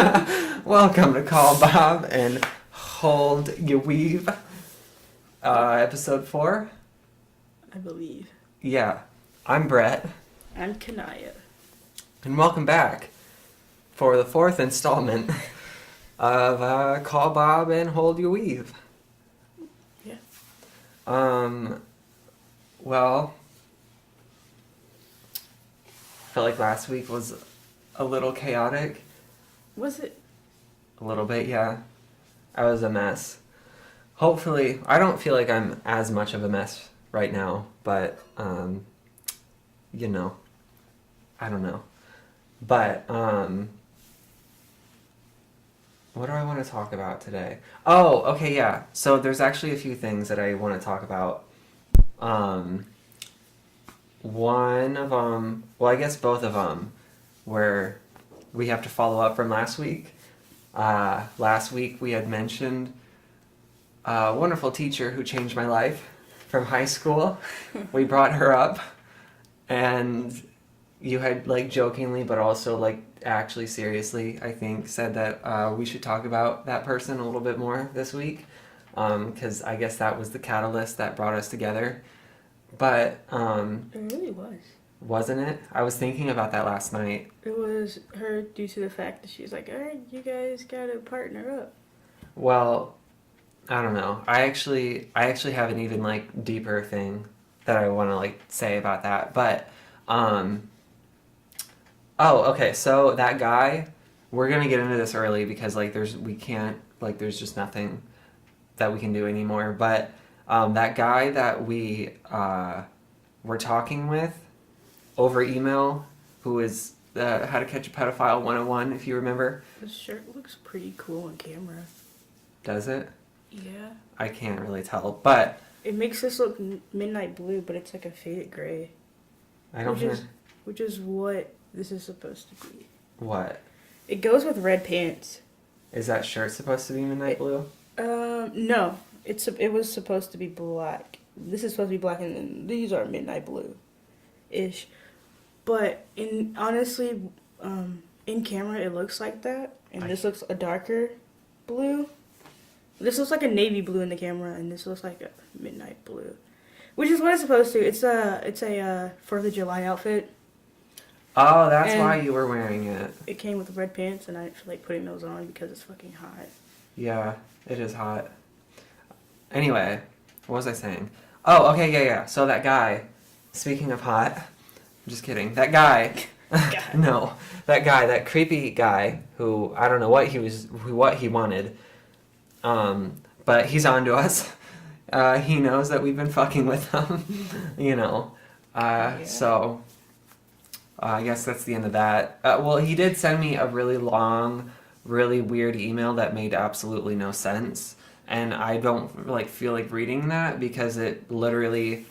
Welcome to Call Bob and Hold Your Weave, episode 4. I believe. Yeah, I'm Brett, I'm Kanaya. and welcome back for the 4th installment of Call Bob and Hold Your Weave. Yeah. Well, I felt like last week was a little chaotic. Was it? A little bit, yeah. I was a mess. Hopefully, I don't feel like I'm as much of a mess right now, but, I don't know. But, what do I want to talk about today? Oh, okay, yeah. So there's actually a few things that I want to talk about. One of them, well, I guess both of them, where we have to follow up from last week. Last week we had mentioned a wonderful teacher who changed my life from high school. We brought her up, and you had, like, jokingly, but also, like, actually seriously, I think, said that we should talk about that person a little bit more this week, because I guess that was the catalyst that brought us together. But, It really was. wasn't it? I was thinking about that last night. It was her due to the fact that she's like, alright, you guys gotta partner up. Well, I don't know. I actually have an even, like, deeper thing that I want to, like, say about that. But, oh, okay. So that guy, we're gonna get into this early because, like, there's just nothing that we can do anymore. But, that guy that we were talking with over email, who is How to Catch a Pedophile 101, if you remember. The shirt looks pretty cool on camera. Does it? Yeah. I can't really tell, but It makes this look midnight blue, but it's like a faded gray. I don't know. Which is what this is supposed to be. What? It goes with red pants. Is that shirt supposed to be midnight blue? No. It was supposed to be black. This is supposed to be black, and then these are midnight blue-ish. But honestly, in camera it looks like that, and this looks a darker blue. This looks like a navy blue in the camera, and this looks like a midnight blue, which is what it's supposed to. It's a 4th of July outfit. Oh, that's why you were wearing it. It came with red pants, and I didn't feel like putting those on because it's fucking hot. Yeah, it is hot. Anyway, what was I saying? Oh, okay, yeah. So that guy, speaking of hot, I'm just kidding. That guy, no, that creepy guy who, I don't know what he wanted, but he's on to us. He knows that we've been fucking with him, Yeah. So I guess that's the end of that. Well, he did send me a really long, really weird email that made absolutely no sense. And I don't, feel like reading that because it literally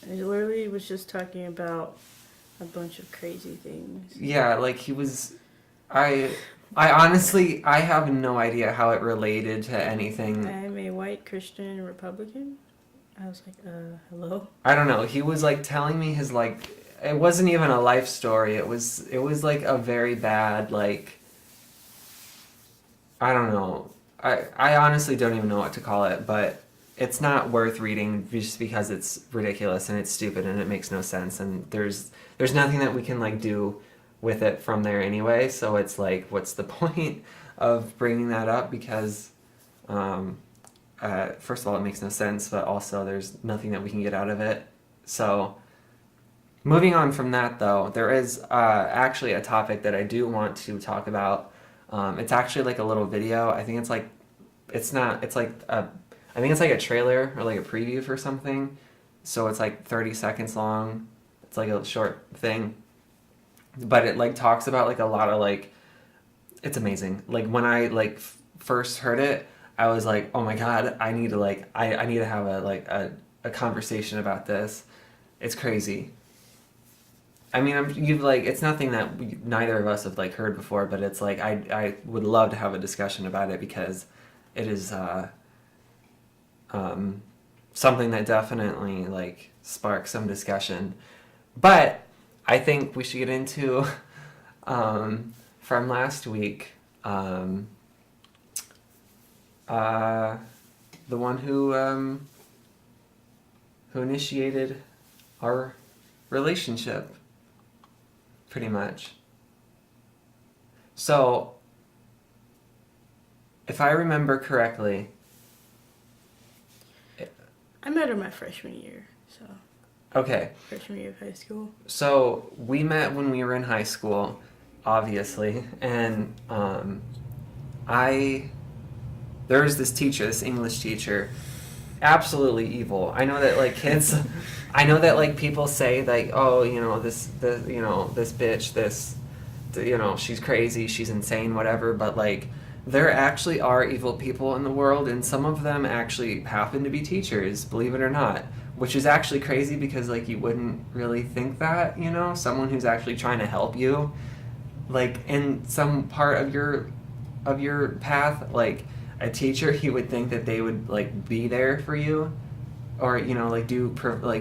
was just talking about a bunch of crazy things. Yeah, he was... I honestly, I have no idea how it related to anything. I'm a white Christian Republican. I was like, hello? I don't know. He was, telling me his, it wasn't even a life story. It was, a very bad, I don't know. I honestly don't even know what to call it, but it's not worth reading just because it's ridiculous and it's stupid and it makes no sense, and there's nothing that we can do with it from there anyway, so it's what's the point of bringing that up, because first of all, it makes no sense, but also there's nothing that we can get out of it. So moving on from that, though, there is actually a topic that I do want to talk about. It's actually a little video. I think I think it's a trailer or a preview for something. So it's 30 seconds long. It's a short thing. But it talks about a lot of it's amazing. When I first heard it, I was like, oh my god, I need to I need to have a conversation about this. It's crazy. I mean, it's nothing that neither of us have heard before, but it's I would love to have a discussion about it because it is something that definitely sparks some discussion. But I think we should get into from last week. um, the one who initiated our relationship, pretty much. So, if I remember correctly, I met her my freshman year, so okay, freshman year of high school. so we met when we were in high school, obviously, and there was this teacher, this English teacher, absolutely evil. I know that like kids, I know that like people say like, oh, this bitch, she's crazy, she's insane, whatever, but like there actually are evil people in the world, and some of them actually happen to be teachers, believe it or not, which is actually crazy because like you wouldn't really think that, someone who's actually trying to help you, like in some part of your path, like a teacher, you would think that they would like be there for you, or like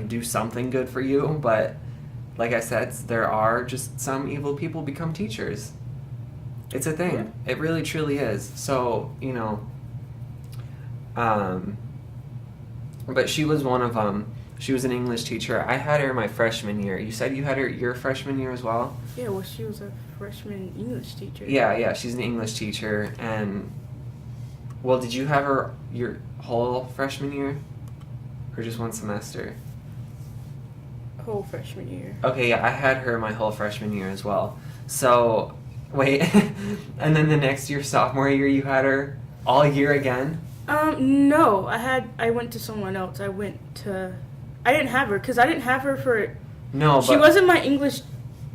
do something good for you, but like I said, there are just some evil people become teachers. It's a thing. Yeah. It really truly is. So, but she was one of them. She was an English teacher. I had her my freshman year. You said you had her your freshman year as well? Yeah, well, she was a freshman English teacher. Yeah, she's an English teacher. And, well, did you have her your whole freshman year? Or just one semester? Whole freshman year. Okay, yeah, I had her my whole freshman year as well. So, wait, and then the next year, sophomore year, you had her all year again? No, I went to someone else. I didn't have her, because I didn't have her for... No, she wasn't my English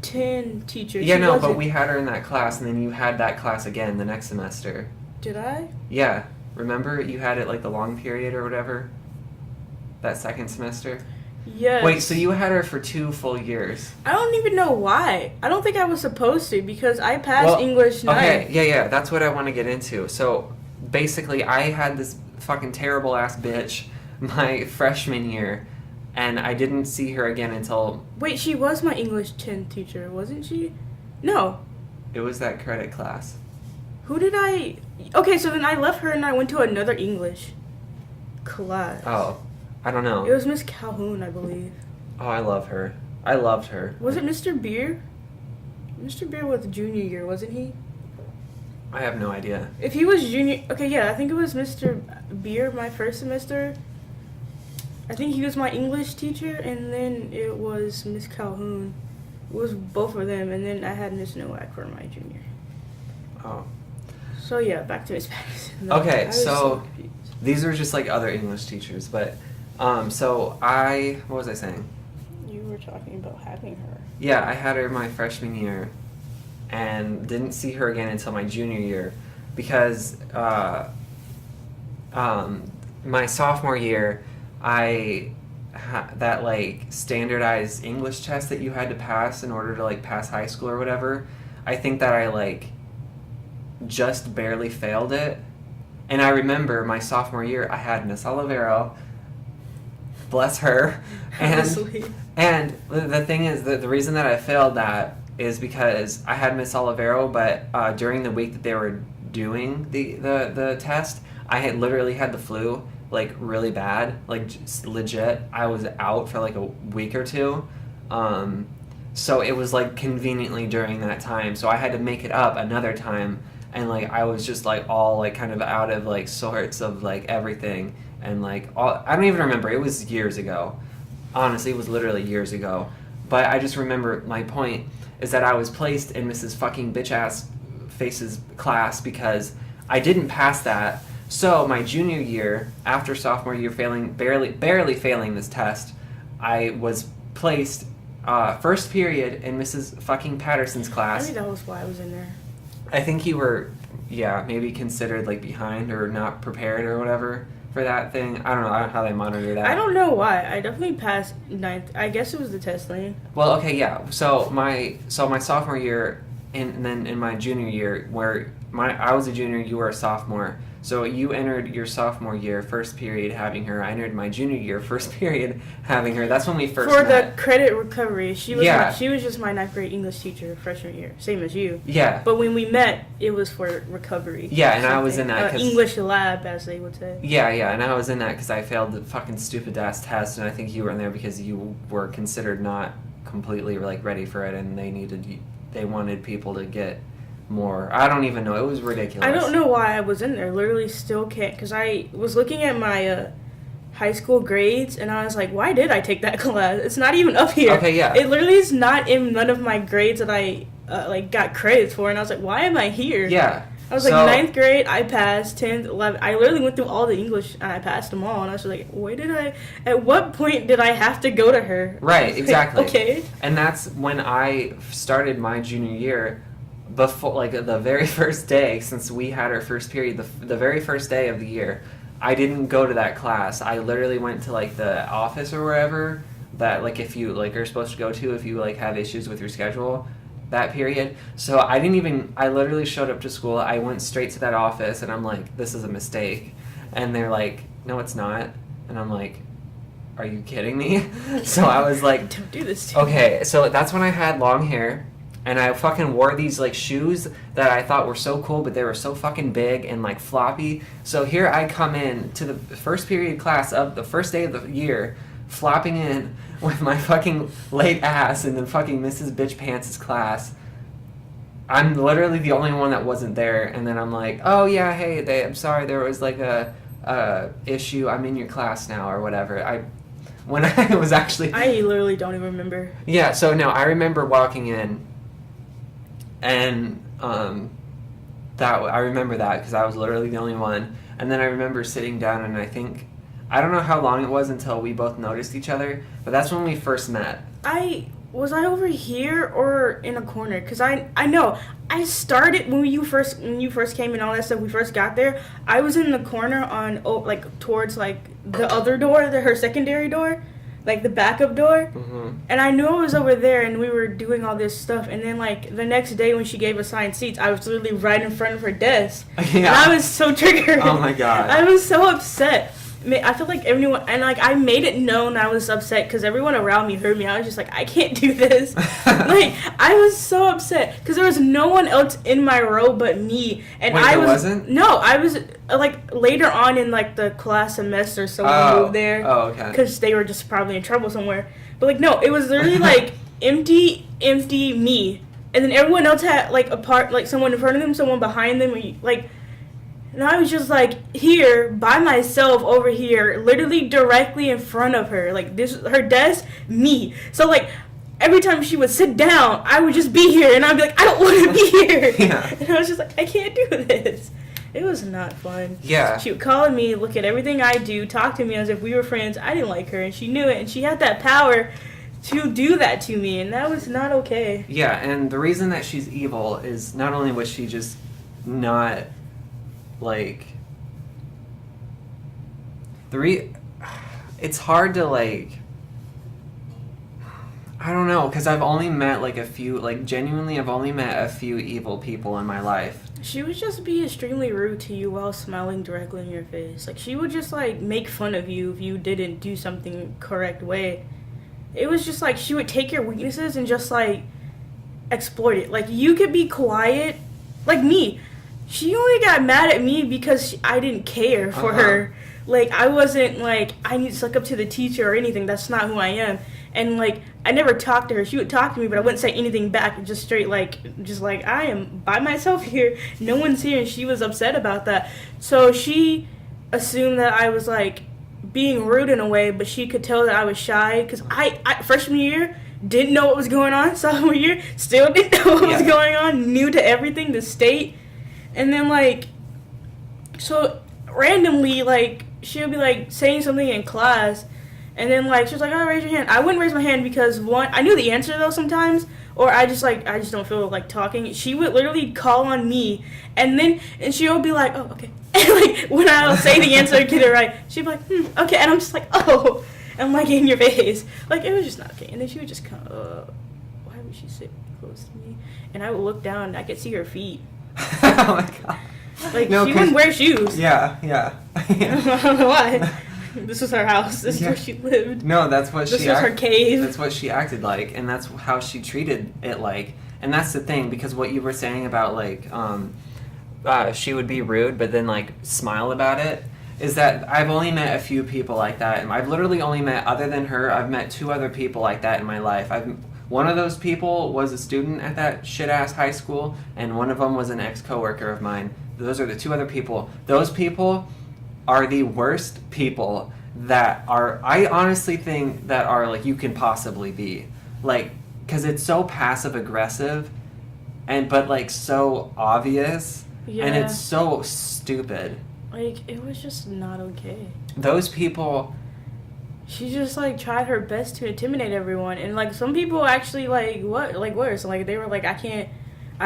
10 teacher. Yeah, no, but we had her in that class, and then you had that class again the next semester. Did I? Yeah. Remember, you had it like the long period or whatever? That second semester? Yes. Wait, so you had her for 2 full years? I don't even know why. I don't think I was supposed to, because I passed English 9. Okay, yeah, that's what I want to get into. So, basically, I had this fucking terrible ass bitch my freshman year, and I didn't see her again until... Wait, she was my English 10 teacher, wasn't she? No. It was that credit class. Who did I... Okay, so then I left her and I went to another English class. Oh, I don't know. It was Miss Calhoun, I believe. Oh, I love her. I loved her. Was it Mr. Beer? Mr. Beer was junior year, wasn't he? I have no idea. If he was junior... Okay, yeah, I think it was Mr. Beer my first semester. I think he was my English teacher, and then it was Miss Calhoun. It was both of them, and then I had Miss Nowak for my junior. Oh. So, yeah, back to Miss Patterson. Okay, so these are just like other English teachers, but... what was I saying? You were talking about having her. Yeah, I had her my freshman year and didn't see her again until my junior year because my sophomore year, that like standardized English test that you had to pass in order to like pass high school or whatever, I think that I like just barely failed it. And I remember my sophomore year, I had Miss Olivero, bless her. And the thing is that the reason that I failed that is because I had Miss Olivero, but during the week that they were doing the test, I had literally had the flu, like really bad, like just legit. I was out for like a week or two. So it was like conveniently during that time. So I had to make it up another time. And like I was just like all like kind of out of like sorts of like everything. And like I don't even remember. It was years ago. Honestly, it was literally years ago. But I just remember my point is that I was placed in Mrs. fucking bitch ass face's class because I didn't pass that. So my junior year, after sophomore year barely failing this test, I was placed first period in Mrs. fucking Patterson's class. I think that was why I was in there. I think you were, maybe considered like behind or not prepared or whatever for that thing. I don't know how they monitor that. I don't know why. I definitely passed 9th. I guess it was the test lane. Well, okay, yeah. So my sophomore year and then in my junior year, where I was a junior, you were a sophomore. So you entered your sophomore year, first period, having her. I entered my junior year, first period, having her. That's when we first For met. the credit recovery, she was Yeah. she was just my ninth grade English teacher freshman year, same as you. Yeah. But when we met, it was for recovery. Yeah, and I was in something. that 'cause- English lab, as they would say. Yeah, and I was in that because I failed the fucking stupid ass test, and I think you were in there because you were considered not completely like ready for it, and they wanted people to get more. I don't even know. It was ridiculous. I don't know why I was in there. Literally, still can't. Because I was looking at my high school grades, and I was like, why did I take that class? It's not even up here. Okay, yeah. It literally is not in none of my grades that I like got credits for, and I was like, why am I here? Yeah. I was like, ninth grade, I passed, 10th, 11th. I literally went through all the English, and I passed them all. And I was like, at what point did I have to go to her? Right, exactly. Okay. And that's when I started my junior year, before, like, the very first day, since we had our first period, the very first day of the year, I didn't go to that class. I literally went to, like, the office or wherever that, like, if you, like, are supposed to go to if you, like, have issues with your schedule that period. So I literally showed up to school. I went straight to that office, and I'm like, this is a mistake. And they're like, no, it's not. And I'm like, are you kidding me? So I was like, Don't do this to me. okay. So that's when I had long hair, and I fucking wore these, like, shoes that I thought were so cool, but they were so fucking big and, like, floppy. So here I come in to the first period class of the first day of the year, flopping in with my fucking late ass in the fucking Mrs. Bitch Pants' class. I'm literally the only one that wasn't there, and then I'm like, oh yeah, hey, I'm sorry, there was like a issue, I'm in your class now, or whatever. When I was actually... I literally don't even remember. Yeah, so no, I remember walking in, and I remember that because I was literally the only one, and then I remember sitting down, and I don't know how long it was until we both noticed each other, but that's when we first met. Was I over here or in a corner? Because I know I started when you first came and all that stuff. We first got there. I was in the corner on like towards like the other door, her secondary door, like the backup door. Mm-hmm. And I knew I was over there, and we were doing all this stuff. And then like the next day when she gave us assigned seats, I was literally right in front of her desk, Yeah. and I was so triggered. Oh my god. I was so upset. I feel like everyone, and like I made it known I was upset because everyone around me heard me. I was just like, I can't do this. Like I was so upset because there was no one else in my row but me, and Wait, I there was wasn't? No, I was like later on in like the class semester, someone moved there. Oh, okay. Because they were just probably in trouble somewhere. But like no, it was literally like empty me, and then everyone else had like a part, like someone in front of them, someone behind them, like. And I was just like here by myself over here, literally directly in front of her, like this, her desk, me. So like every time she would sit down, I would just be here, and I'd be like, I don't want to be here. Yeah. And I was just like, I can't do this. It was not fun. Yeah. She would call me, look at everything I do, talk to me as if we were friends. I didn't like her, and she knew it, and she had that power to do that to me, and that was not okay. Yeah, and the reason that she's evil is not only was she just not... like it's hard to like I don't know because I've only met like a few, like genuinely I've only met a few evil people in my life. She would just be extremely rude to you while smiling directly in your face. Like she would just like make fun of you if you didn't do something correct way. It was just like she would take your weaknesses and just like exploit it. Like you could be quiet, like me. She only got mad at me because I didn't care for her. Like, I wasn't, like, I need to suck up to the teacher or anything. That's not who I am. And, like, I never talked to her. She would talk to me, but I wouldn't say anything back. Just straight, like, I am by myself here. No one's here, and she was upset about that. So she assumed that I was, like, being rude in a way, but she could tell that I was shy. Because I freshman year, didn't know what was going on. Sophomore year, still didn't know what was going on. New to everything, the state. And then, like, so randomly, like, she would be, like, saying something in class, and then, like, she was like, oh, raise your hand. I wouldn't raise my hand because, one, I knew the answer, though, sometimes, or I just don't feel like talking. She would literally call on me, and she would be like, oh, okay. And, like, when I would say the answer and get it right, she'd be like, okay, and I'm just like, oh, and I'm, like, in your face. Like, it was just not okay. And then she would just come, why would she sit close to me? And I would look down, and I could see her feet. Oh my god. Like, No, she 'cause- wouldn't wear shoes. Yeah. I don't know why. This was her house. This is where she lived. No, that's what This she. was her cave. That's what she acted like, and that's how she treated it like. And that's the thing, because what you were saying about like, she would be rude, but then like smile about it. Is that I've only met a few people like that, and I've literally only met, other than her, I've met 2 other people like that in my life. One of those people was a student at that shit-ass high school, and one of them was an ex-coworker of mine. Those are the 2 other people. Those people are the worst people that are, I honestly think, that are like you can possibly be. Like, because it's so passive-aggressive, but like so obvious, and it's so stupid. Like, it was just not okay. Those people... She just, like, tried her best to intimidate everyone. And, like, some people actually, like, worse. Like, they were like, I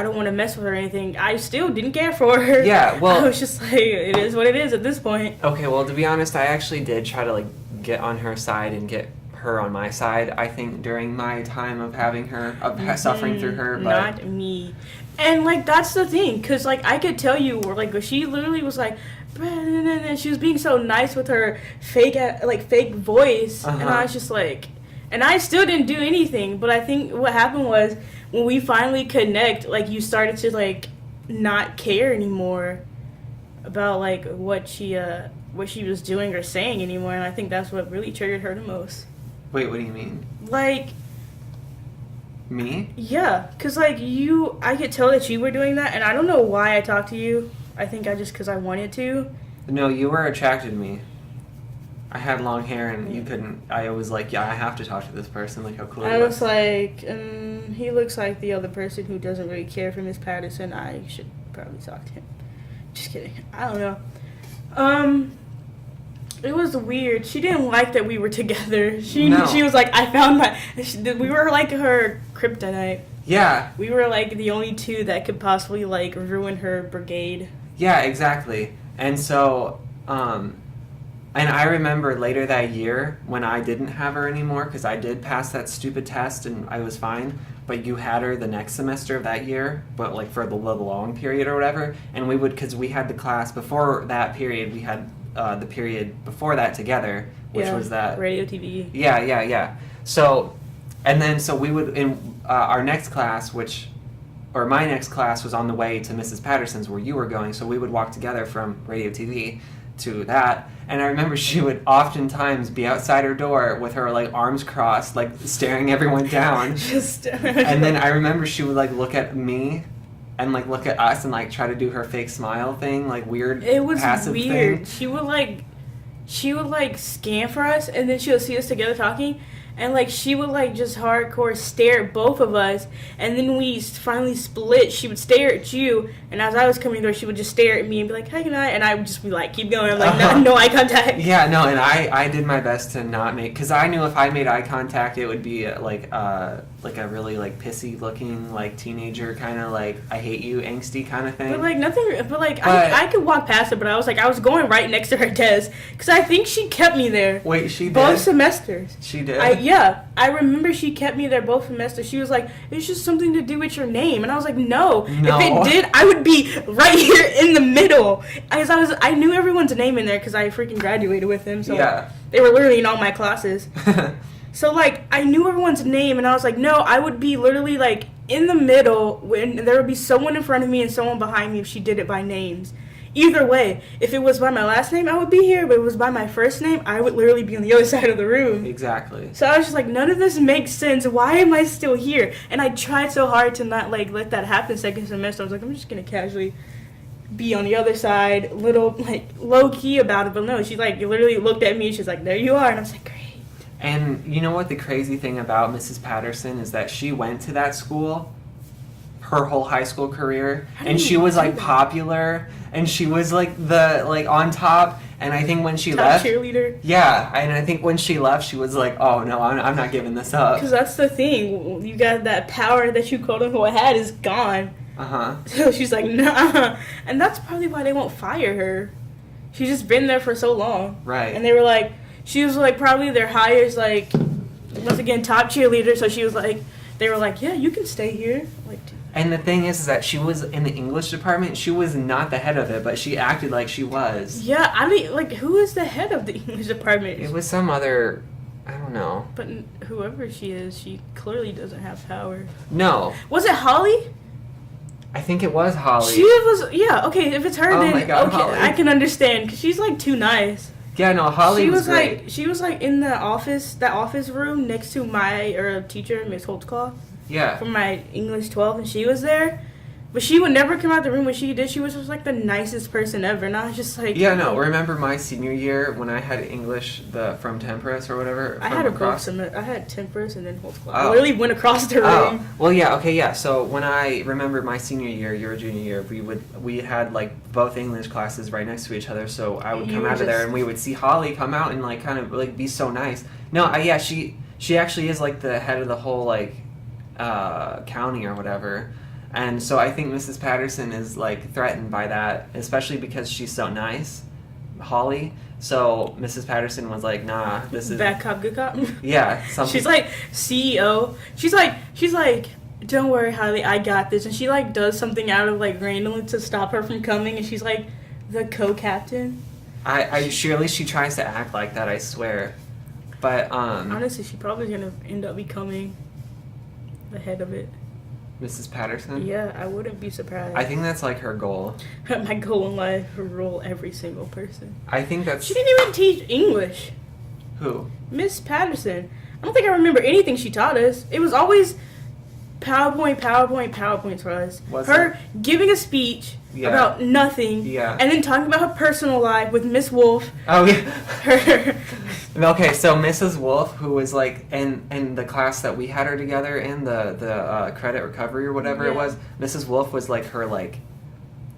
don't want to mess with her or anything. I still didn't care for her. Yeah, well... I was just like, it is what it is at this point. Okay, well, to be honest, I actually did try to, like, get on her side and get her on my side, I think, during my time of having her, of suffering through her, but... Not me. And, like, that's the thing. Because, like, I could tell you, like, she literally was like... And she was being so nice with her fake voice, and I was just like, and I still didn't do anything. But I think what happened was when we finally connect, like, you started to like not care anymore about like what she was doing or saying anymore, and I think that's what really triggered her the most. Wait, what do you mean? Like, me? Yeah, cause like I could tell that you were doing that, and I don't know why I talked to you. I think because I wanted to. No, you were attracted to me. I had long hair, and you couldn't. I was like, yeah, I have to talk to this person. Like, how cool. I was like, he looks like the other person who doesn't really care for Miss Patterson. I should probably talk to him. Just kidding. I don't know. It was weird. She didn't like that we were together. She was like, I found we were like her kryptonite. Yeah. We were like the only 2 that could possibly like ruin her brigade. Yeah, exactly. And so, and I remember later that year when I didn't have her anymore, because I did pass that stupid test and I was fine, but you had her the next semester of that year, but like for the long period or whatever, and we would, because we had the class before that period, we had the period before that together, which was that... Radio TV. Yeah. So, and then so we would, in our next class, my next class was on the way to Mrs. Patterson's where you were going, so we would walk together from Radio TV to that, and I remember she would oftentimes be outside her door with her like arms crossed, like staring everyone down. And then I remember she would like look at me and like look at us and like try to do her fake smile thing, like weird it was passive weird thing. She would like scan for us, and then she would see us together talking, and like she would like just hardcore stare at both of us, and then we finally split. She would stare at you, and as I was coming there, she would just stare at me and be like, "Hi, good night," and I would just be like, keep going. I'm like, no eye contact. Yeah, no, and I did my best to not make, because I knew if I made eye contact, it would be like a really like pissy looking like teenager kind of like I hate you angsty kind of thing. But like nothing. But like I could walk past it, but I was going right next to her desk because I think she kept me there. Wait, she did? Both semesters. She did? Yeah, I remember she kept me there both semesters. She was like, it's just something to do with your name. And I was like, no. If it did, I would be right here in the middle. I knew everyone's name in there because I freaking graduated with them. So yeah. They were literally in all my classes. So, like, I knew everyone's name, and I was like, no, I would be literally, like, in the middle when there would be someone in front of me and someone behind me if she did it by names. Either way, if it was by my last name, I would be here, but if it was by my first name, I would literally be on the other side of the room. Exactly. So I was just like, none of this makes sense. Why am I still here? And I tried so hard to not, like, let that happen second semester. I was like, I'm just going to casually be on the other side, little, like, low-key about it. But no, she, like, literally looked at me, and she's like, there you are. And I was like, great. And you know what the crazy thing about Mrs. Patterson is that she went to that school her whole high school career, and she was like popular, and she was like the on top. And I think when she left, cheerleader. Yeah, and I think when she left, she was like, "Oh no, I'm not giving this up." Because that's the thing, you got that power that you quote unquote had is gone. So she's like, nah, and that's probably why they won't fire her. She's just been there for so long, right? And they were like. She was, like, probably their highest, like, once again, top cheerleader. So she was like, they were like, yeah, you can stay here. Like, And the thing is that she was in the English department. She was not the head of it, but she acted like she was. Yeah, I mean, like, who is the head of the English department? It was some other, I don't know. But whoever she is, she clearly doesn't have power. No. Was it Holly? I think it was Holly. She was, yeah, okay, if it's her, Oh then, my God, okay, Holly. I can understand, because she's, like, too nice. Yeah, no, Holly was great. Like, she was, like, in that office room next to my teacher, Miss Holtzclaw, Yeah. from my English 12, and she was there. But she would never come out the room when she did. She was just, like, the nicest person ever, and I was just, like... Yeah, no, remember my senior year when I had English from Temperance or whatever? I had I had Temperance and then Holtzclaw. I Oh. literally went across the room. Oh, well, yeah, okay, yeah. So when I remember my senior year, your junior year, we had like both English classes right next to each other. So I would You come were out of there just- and we would see Holly come out and like kind of like be so nice. No, yeah, she actually is like the head of the whole like county or whatever. And so I think Mrs. Patterson is like threatened by that, especially because she's so nice, Holly. So Mrs. Patterson was like, "Nah, this is Bad cop, good cop. yeah." Something. She's like CEO. She's like, don't worry, Holly, I got this. And she like does something out of like randomly to stop her from coming, and she's like the co-captain. I surely she tries to act like that. I swear, but Honestly, she probably gonna end up becoming the head of it. Mrs. Patterson. Yeah, I wouldn't be surprised. I think that's like her goal. My goal in life: rule every single person. I think that's She didn't even teach English. who. Miss Patterson. I don't think I remember anything she taught us. It was always PowerPoint for us. Was her giving a speech Yeah. about nothing, Yeah. and then talking about her personal life with Miss Wolf. Oh yeah. Her, Okay, so Mrs. Wolf, who was like in the class that we had her together in the credit recovery or whatever it Yeah. was, Mrs. Wolf was like her like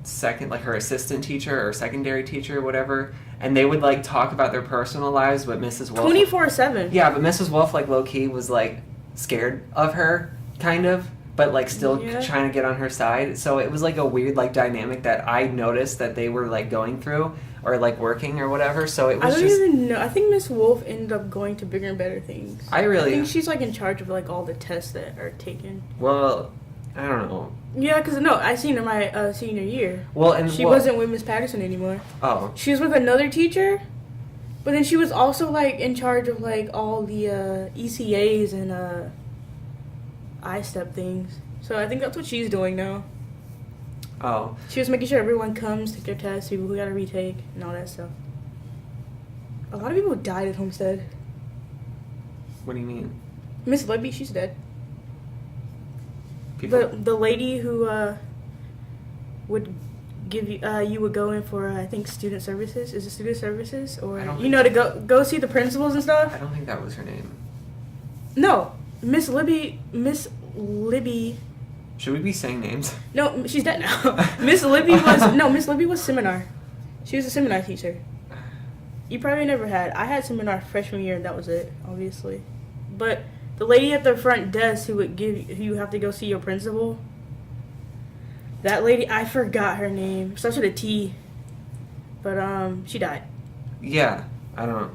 second like her assistant teacher or secondary teacher or whatever, and they would like talk about their personal lives, but Mrs. Wolf 24/7. Yeah, but Mrs. Wolf like low key was like scared of her kind of, but like still Yeah. trying to get on her side. So it was like a weird like dynamic that I noticed that they were like going through or like working or whatever. So it I was don't just even know. I think Miss Wolf ended up going to bigger and better things. I think she's like in charge of like all the tests that are taken. well, I don't know. Yeah, because no, I seen her my senior year. Well, and She well- wasn't with Miss Patterson anymore. Oh, She was with another teacher, but then she was also like in charge of like all the ECAs and I-step things. So I think that's what she's doing now. oh, She was making sure everyone comes, take their tests, people who gotta retake, and all that stuff. A lot of people died at Homestead. what do you mean? Miss Libby, she's dead. People. The lady who would give you you would go in for I think student services. Is it student services or I don't you know to go see the principals and stuff? I don't think that was her name. No, Miss Libby. Should we be saying names? No, she's dead now. Miss Libby was seminar. She was a seminar teacher. You probably never had. I had seminar freshman year, and that was it, obviously. But the lady at the front desk who you have to go see your principal. That lady, I forgot her name. Starts with a T. But she died. Yeah, I don't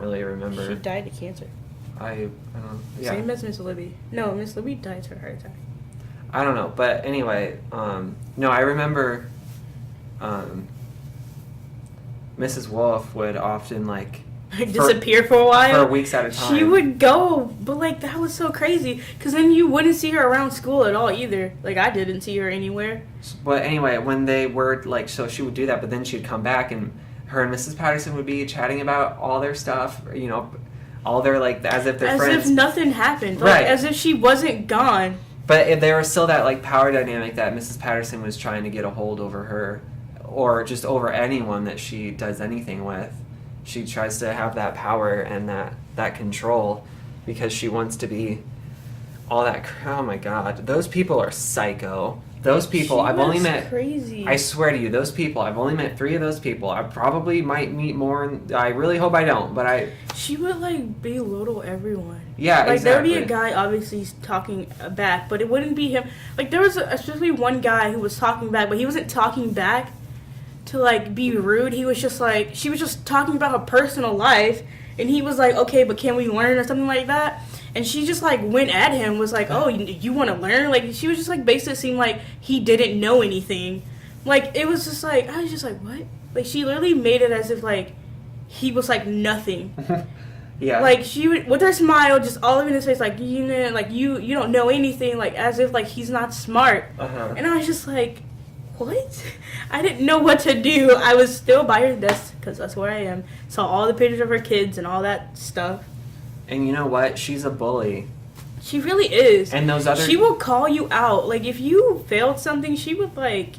really remember. She died of cancer. I don't. Yeah. Same as Miss Libby. No, Miss Libby died to a heart attack. I don't know, but anyway, no, I remember Mrs. Wolf would often like Disappear for a while. for weeks at a time. She would go, but like that was so crazy because then you wouldn't see her around school at all either. Like I didn't see her anywhere. But anyway, when they were like, so she would do that, but then she'd come back and her and Mrs. Patterson would be chatting about all their stuff, you know, all their like as if they're As friends. if nothing happened. Like Right. as if she wasn't gone. But there was still that like power dynamic that Mrs. Patterson was trying to get a hold over her, or just over anyone that she does anything with. She tries to have that power and that control because she wants to be all that. Oh my God, those people are psycho. Those people I've only met. Crazy. I swear to you, those people I've only met 3 of those people. I probably might meet more. I really hope I don't, but She would like belittle everyone. yeah, Like there would exactly. be a guy obviously talking back, but it wouldn't be him. Like there was especially one guy who was talking back, but he wasn't talking back to like be rude. He was just like she was just talking about her personal life, and he was like, okay, but can we learn or something like that? And she just, like, went at him, was like, oh, you want to learn? Like, she was just, like, basically seemed like he didn't know anything. Like, it was just, like, I was just, like, what? Like, she literally made it as if, like, he was, like, nothing. Yeah. Like, she would, with her smile, just all over his face, like, you know, like, you don't know anything, like, as if, like, he's not smart. Uh-huh. And I was just like, what? I didn't know what to do. I was still by her desk, because that's where I am. Saw all the pictures of her kids and all that stuff. And you know what? She's a bully. She really is. And those other... She will call you out. Like, if you failed something, she would make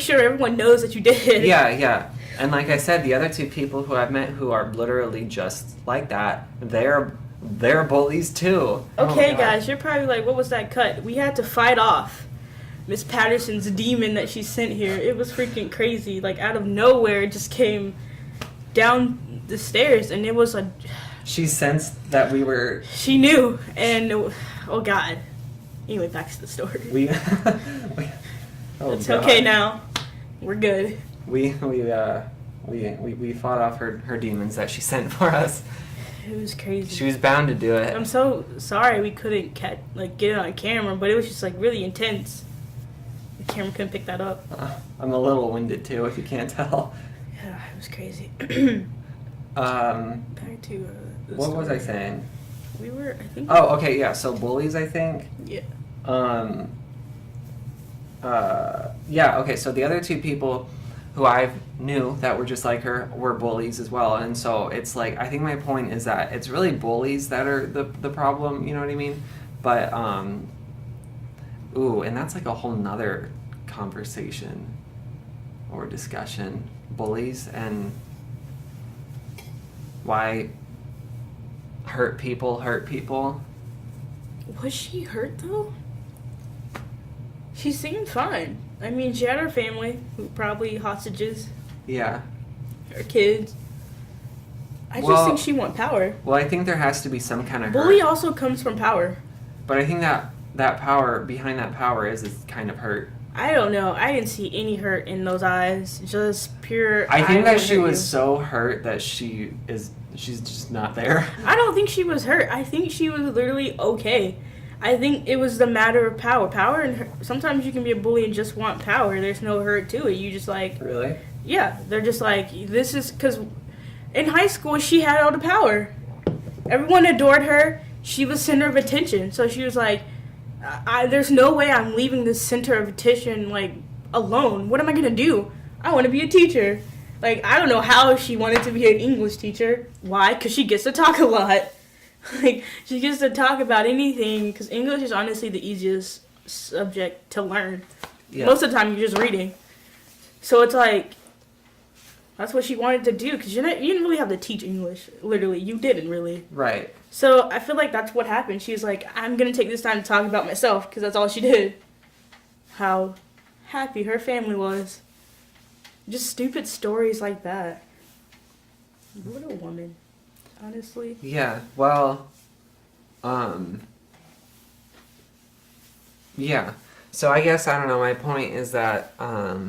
sure everyone knows that you did. Yeah. And like I said, the other two people who I've met who are literally just like that, they're bullies too. Okay, Oh, guys, you're probably like, what was that cut? We had to fight off Miss Patterson's demon that she sent here. It was freaking crazy. Like, out of nowhere, it just came down the stairs, and it was a... She sensed that we were... She knew, and... Oh, God. Anyway, back to the story. It's okay now. We're good. We fought off her demons that she sent for us. It was crazy. She was bound to do it. I'm so sorry we couldn't get it on camera, but it was just, like, really intense. The camera couldn't pick that up. I'm a little winded too, if you can't tell. Yeah, it was crazy. Back to what was I saying? We were, I think. Oh, okay, yeah. So bullies, I think. Yeah. Yeah. Okay. So the other two people who I knew that were just like her were bullies as well, and so it's like I think my point is that it's really bullies that are the problem. You know what I mean? But and that's like a whole nother conversation or discussion. Bullies and why hurt people. Was she hurt though? She seemed fine. I mean, she had her family, who probably hostages. Yeah. Her kids. I just think she want power. Well, I think there has to be some kind of hurt. Bully also comes from power. But I think that power, behind that power is kind of hurt. I don't know. I didn't see any hurt in those eyes. Just pure... I think that she was so hurt that she's just not there. I don't think she was hurt. I think she was literally okay. I think it was the matter of power. Power and sometimes you can be a bully and just want power. There's no hurt to it. You just like... Really? Yeah. They're just like, this is... Because in high school, she had all the power. Everyone adored her. She was center of attention. So she was like, there's no way I'm leaving this center of attention, like, alone. What am I going to do? I want to be a teacher. Like, I don't know how she wanted to be an English teacher. Why? Because she gets to talk a lot. Like, she gets to talk about anything, because English is honestly the easiest subject to learn. Yeah. Most of the time, you're just reading. So it's like, that's what she wanted to do, because you didn't really have to teach English. Literally, you didn't really. Right. So I feel like that's what happened. She was like, I'm going to take this time to talk about myself, because that's all she did. How happy her family was. Just stupid stories like that. What a woman, honestly. Yeah, well, yeah. So I guess, I don't know, my point is that, I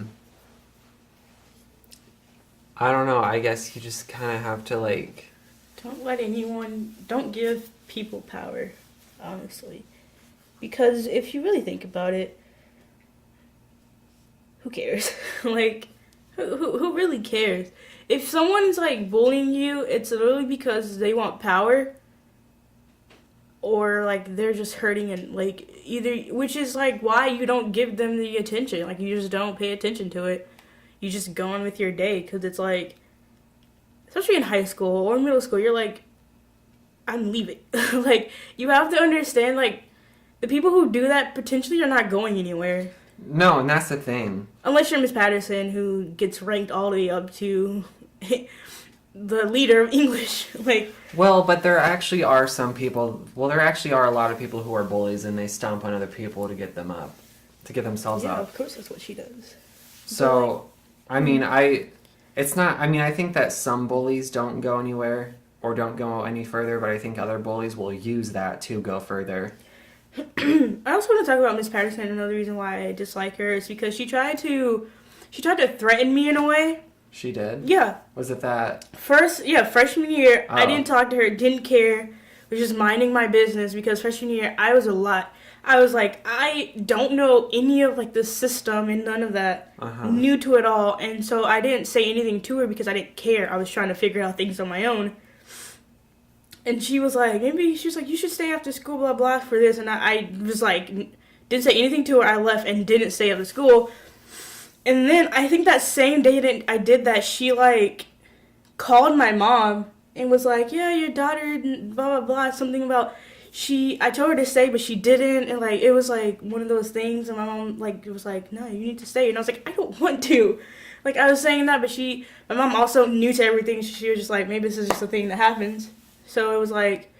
don't know, I guess you just kind of have to, like... Don't give people power, honestly. Because if you really think about it, who cares? Like, who really cares? If someone's, like, bullying you, it's literally because they want power, or, like, they're just hurting and, like, which is, like, why you don't give them the attention. Like, you just don't pay attention to it. You just go on with your day, because it's, like, especially in high school or middle school, you're like, I'm leaving. Like, you have to understand, like, the people who do that potentially are not going anywhere. No, and that's the thing. Unless you're Miss Patterson, who gets ranked all the way up to the leader of English. Like, well, but there actually are some people, there actually are a lot of people who are bullies, and they stomp on other people to get them up, to get themselves up. Yeah, of course that's what she does. So, I mean, I think that some bullies don't go anywhere or don't go any further, but I think other bullies will use that to go further. I also want to talk about Miss Patterson. Another reason why I dislike her is because she tried to threaten me in a way. She did? Yeah. Was it that? Freshman year, I didn't talk to her, didn't care. was just minding my business because freshman year I was a lot. I was like, I don't know any of like the system and none of that. New to it all, and so I didn't say anything to her because I didn't care. I was trying to figure out things on my own. And she was like, you should stay after school, blah blah, for this. And I was like, didn't say anything to her. I left and didn't stay after school. And then I think that same day that I did that, she like called my mom and was like, yeah, your daughter, blah blah blah, something about I told her to stay, but she didn't, and like it was like one of those things, and my mom like was like, no, you need to stay, and I was like, I don't want to, like I was saying that, but my mom also knew to everything. She was just like, maybe this is just a thing that happens. So it was like,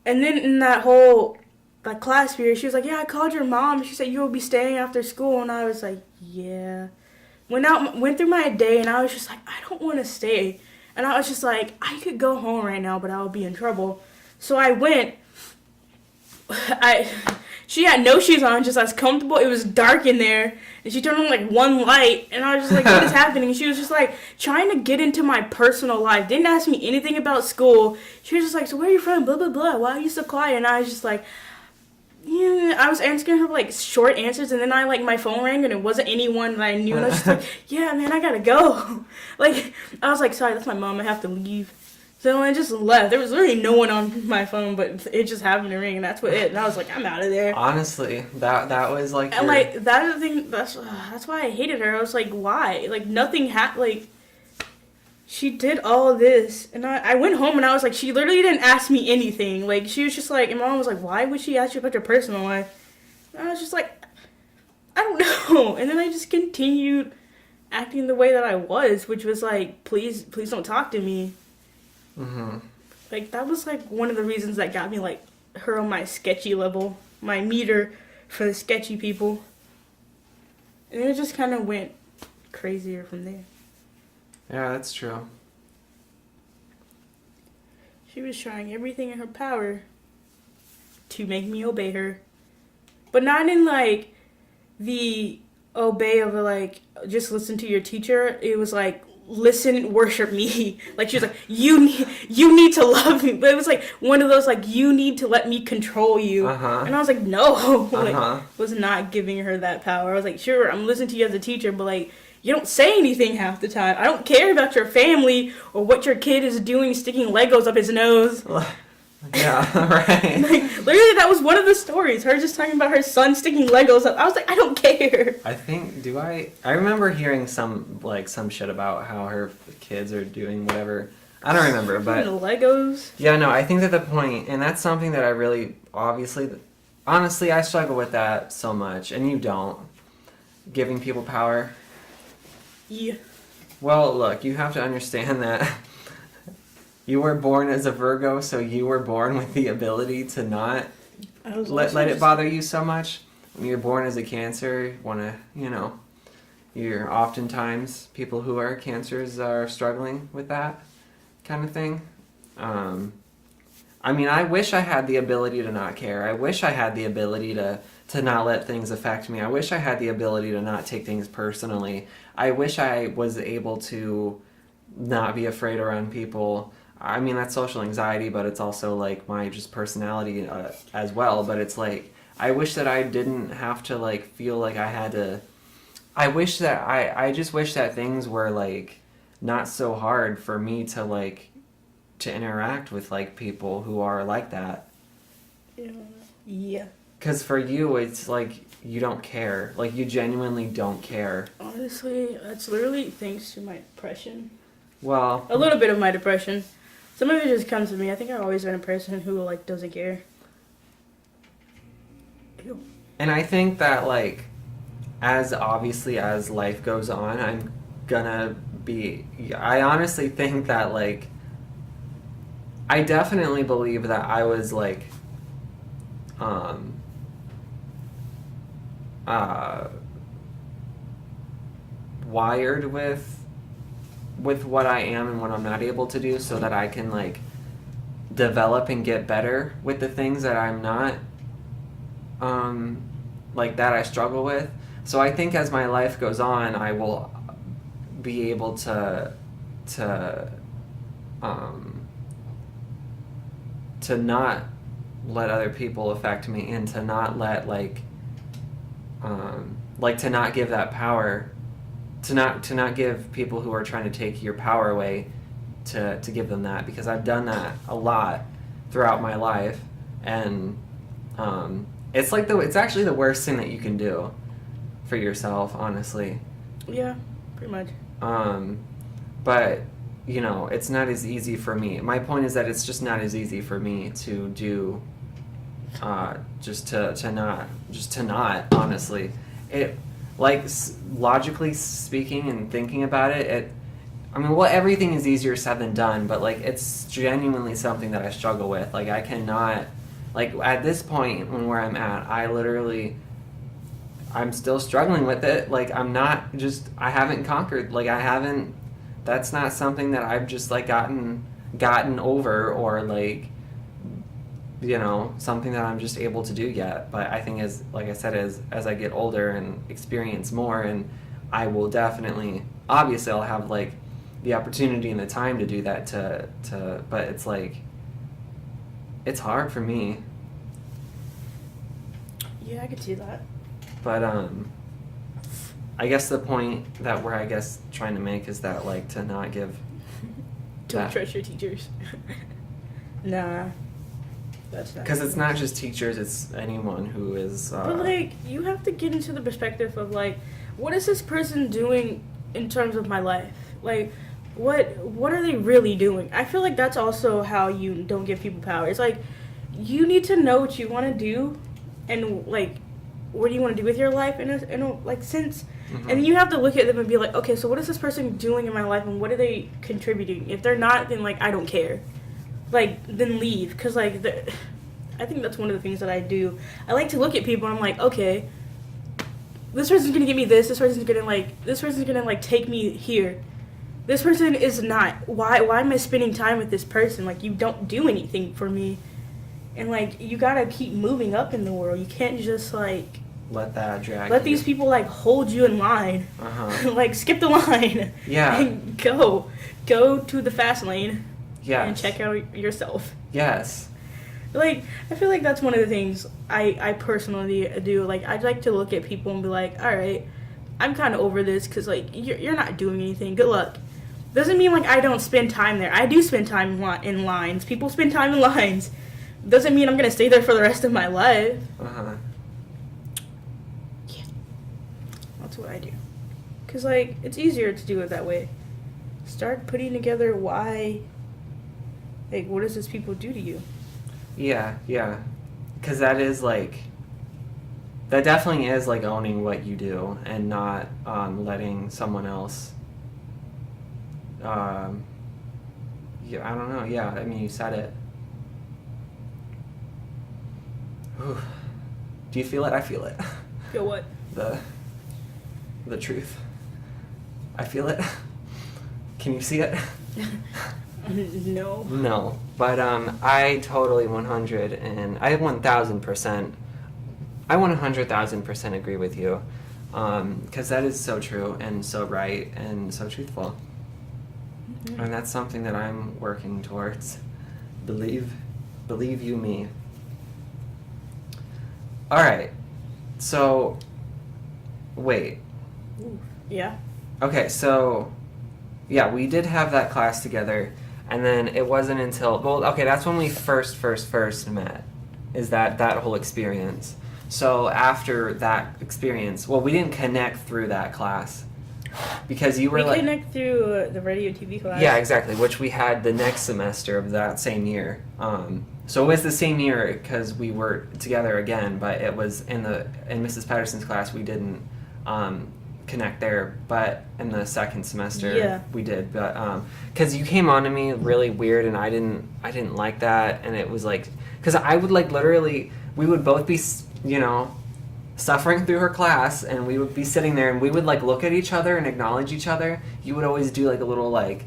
and then in that whole like class period, she was like, yeah, I called your mom. She said you will be staying after school, and I was like, yeah. Went through my day, and I was just like, I don't want to stay, and I was just like, I could go home right now, but I would be in trouble. So I went. She had no shoes on, just as comfortable. It was dark in there, and she turned on like one light, and I was just like, what is happening? And she was just like trying to get into my personal life. Didn't ask me anything about school. She was just like, so where are you from? Blah blah blah. Why are you so quiet? And I was just like, yeah. I was answering her like short answers, and then my phone rang, and it wasn't anyone that I knew, and I was just like, yeah, man, I gotta go. Like I was like, sorry, that's my mom. I have to leave. So I just left. There was literally no one on my phone, but it just happened to ring, and that's what it. And I was like, I'm out of there. Honestly, that was like. And like that is the thing. That's why I hated her. I was like, why? Like nothing happened. Like she did all this, and I went home, and I was like, she literally didn't ask me anything. Like she was just like, and mom was like, why would she ask you about your personal life? And I was just like, I don't know. And then I just continued acting the way that I was, which was like, please don't talk to me. Mm-hmm. Like that was like one of the reasons that got me like her on my sketchy level, my meter for the sketchy people. And it just kind of went crazier from there. Yeah, that's true. She was trying everything in her power to make me obey her, but not in like the obey of like just listen to your teacher. It was like, listen and worship me. Like she was like, you need to love me. But it was like one of those like, you need to let me control you. And I was like, no. Like was not giving her that power. I was like, sure, I'm listening to you as a teacher, but like you don't say anything half the time. I don't care about your family or what your kid is doing, sticking Legos up his nose. Yeah, right. Like literally that was one of the stories, her just talking about her son sticking Legos up. I was like, I don't care. I think I remember hearing some shit about how her kids are doing whatever. I don't remember, but Legos. Yeah, no, I think that the point, and that's something that I really honestly I struggle with that so much, and you don't, giving people power. Yeah. Well, look, you have to understand that you were born as a Virgo, so you were born with the ability to not let it bother you so much. When you're born as a Cancer, you're oftentimes people who are Cancers are struggling with that kind of thing. I mean, I wish I had the ability to not care. I wish I had the ability to not let things affect me. I wish I had the ability to not take things personally. I wish I was able to not be afraid around people. I mean, that's social anxiety, but it's also like my just personality as well. But it's like, I wish that I didn't have to like feel like I had to. I just wish that things were like not so hard for me to like to interact with like people who are like that. Yeah. Because for you, it's like you don't care. Like you genuinely don't care. Honestly, that's literally thanks to my depression. Well, a little bit of my depression. Some of it just comes to me. I think I've always been a person who like doesn't care. Ew. And I think that like, as obviously as life goes on, I'm gonna be. I honestly think that like, I definitely believe that I was like, wired with what I am and what I'm not able to do, so that I can like develop and get better with the things that I'm not like that I struggle with. So I think as my life goes on, I will be able to to not let other people affect me, and to not let to not give that power, to not give people who are trying to take your power away, to give them that, because I've done that a lot throughout my life, and it's actually the worst thing that you can do for yourself, honestly. Yeah, pretty much. But it's not as easy for me. My point is that it's just not as easy for me to do, just to not, honestly. It, logically speaking and thinking about it, everything is easier said than done, but it's genuinely something that I struggle with. I cannot, at this point where I'm at, I'm still struggling with it. I haven't conquered. That's not something that I've just gotten over, or something that I'm just able to do yet. But I think as I get older and experience more, and I will definitely, obviously I'll have the opportunity and the time to do that, but it's hard for me. Yeah, I could see that. But I guess the point that we're trying to make is that to not give. Don't trust your teachers. Nah, that's not. Because it's not just teachers; it's anyone who is. But you have to get into the perspective of what is this person doing in terms of my life? What are they really doing? I feel that's also how you don't give people power. It's you need to know what you want to do, and what do you want to do with your life in a sense. Mm-hmm. And you have to look at them and be okay, so what is this person doing in my life, and what are they contributing? If they're not, then I don't care. Then leave, because I think that's one of the things that I do. I like to look at people and I'm okay, this person's gonna give me this person's gonna take me here. This person is not. Why am I spending time with this person? You don't do anything for me. And you gotta keep moving up in the world. You can't just let that drag. Let these people hold you in line. Skip the line. Yeah. And go to the fast lane. Yes. And check out yourself. Yes. I feel that's one of the things I personally do. I'd like to look at people and be all right, I'm kind of over this, because you're not doing anything. Good luck. Doesn't mean I don't spend time there. I do spend time in lines. People spend time in lines. Doesn't mean I'm gonna stay there for the rest of my life. Yeah, that's what I do. Cause it's easier to do it that way. Start putting together why. What does this people do to you? Yeah. Cause that is that definitely is owning what you do, and not letting someone else. Yeah, I don't know. Yeah, you said it. Ooh. Do you feel it? I feel it. Feel what? The truth. I feel it. Can you see it? No. No. But I totally 1,000%. I 100,000% agree with you. Because that is so true and so right and so truthful. Mm-hmm. And that's something that I'm working towards. Believe you me. All right. So, wait. Yeah. Okay, so, yeah, we did have that class together, and then it wasn't until, that's when we first met, is that whole experience. So after that experience, we didn't connect through that class, because you were we connect through the radio TV class. Yeah, exactly, which we had the next semester of that same year. So it was the same year because we were together again, but it was in Mrs. Patterson's class we didn't connect there, but in the second semester we did. But because you came on to me really weird, and I didn't like that, and it was because I would literally, we would both be suffering through her class, and we would be sitting there, and we would look at each other and acknowledge each other. You would always do a little like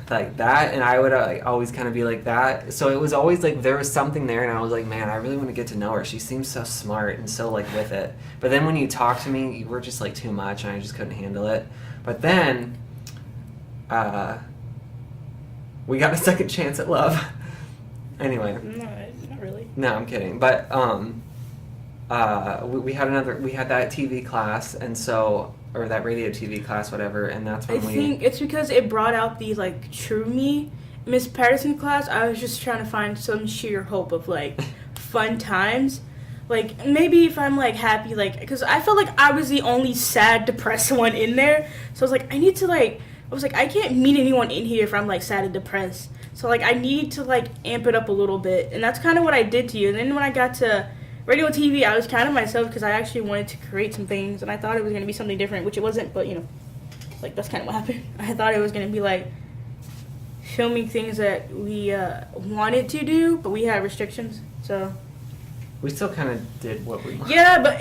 that, and I would always kind of be like that. So it was always there was something there, and I was man, I really want to get to know her. She seems so smart and so with it. But then when you talked to me, you were just too much, and I just couldn't handle it. But then we got a second chance at love. Anyway. No, not really. No, I'm kidding. But we had that TV class, and so, or that radio TV class, whatever, and that's when I think it's because it brought out the like true me. Miss Patterson class, I was just trying to find some sheer hope of like fun times. Like maybe if I'm like happy, like because I felt like I was the only sad, depressed one in there. So I was like, I can't meet anyone in here if I'm like sad and depressed. So like I need to like amp it up a little bit, and that's kind of what I did to you. And then when I got to radio TV, I was kind of myself because I actually wanted to create some things, and I thought it was gonna be something different, which it wasn't. But like that's kind of what happened. I thought it was gonna be like filming things that we wanted to do, but we had restrictions. So we still kind of did what we wanted. yeah, but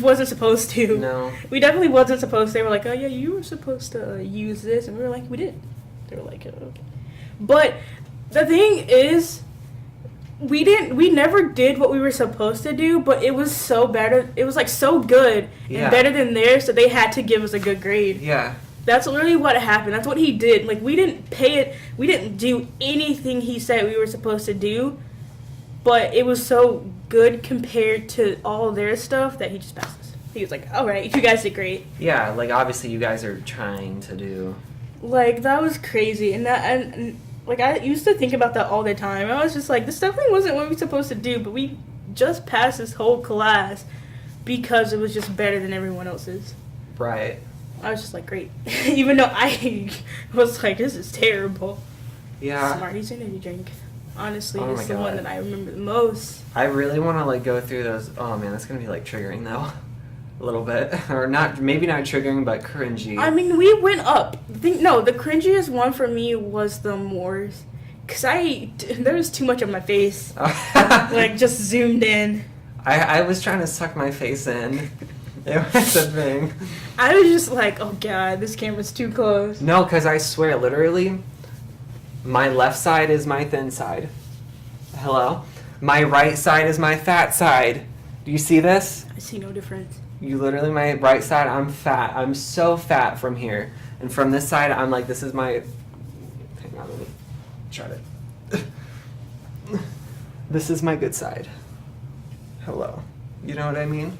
wasn't supposed to. No. We definitely wasn't supposed to. They were like, oh yeah, you were supposed to use this, and we were like, we did. They were like, oh, okay. But the thing is, we never did what we were supposed to do, but it was so better. It was like so good and better than theirs, so they had to give us a good grade. Yeah. That's literally what happened. That's what he did. Like, we didn't pay it. We didn't do anything he said we were supposed to do, but it was so good compared to all their stuff that he just passed us. He was like, all right, you guys did great. Yeah, like, obviously you guys are trying to do... Like, that was crazy. And like, I used to think about that all the time. I was just like, this definitely wasn't what we were supposed to do, but we just passed this whole class because it was just better than everyone else's. Right. I was just like, great. Even though I was like, this is terrible. Yeah. Smarties energy drink. Honestly, Oh it's my the one God. that I remember the most. I really want to, like, go through those... Oh, man, that's going to be, like, triggering, though. A little bit. Or not, maybe not triggering, but cringy. I mean, we went up. The cringiest one for me was the Moors. Because there was too much of my face. Like, just zoomed in. I was trying to suck my face in. It was a thing. I was just like, oh god, this camera's too close. No, because I swear, literally, my left side is my thin side. Hello? My right side is my fat side. Do you see this? I see no difference. You literally, my right side, I'm fat. I'm so fat from here. And from this side, I'm like, this is my... Hang on, let me try to... This is my good side. Hello. You know what I mean?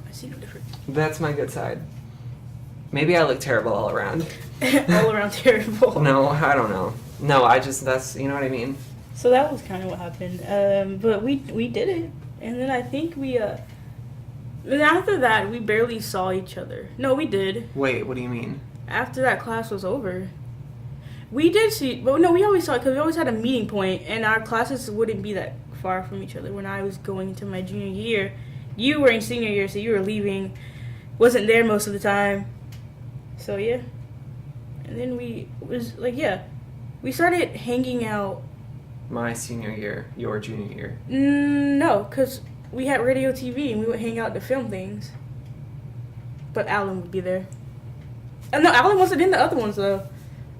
I see no difference. That's my good side. Maybe I look terrible all around. All around terrible. No, I don't know. No, that's, you know what I mean? So that was kind of what happened. But we did it. And then I think and after that, we barely saw each other. No, we did. Wait, what do you mean? After that class was over. We did see, but no, we always saw it because we always had a meeting point, and our classes wouldn't be that far from each other. When I was going into my junior year, you were in senior year, so you were leaving. Wasn't there most of the time. So, yeah. And then we started hanging out. My senior year, your junior year. No, because we had radio TV and we would hang out to film things. But Alan would be there. And no, Alan wasn't in the other ones, though.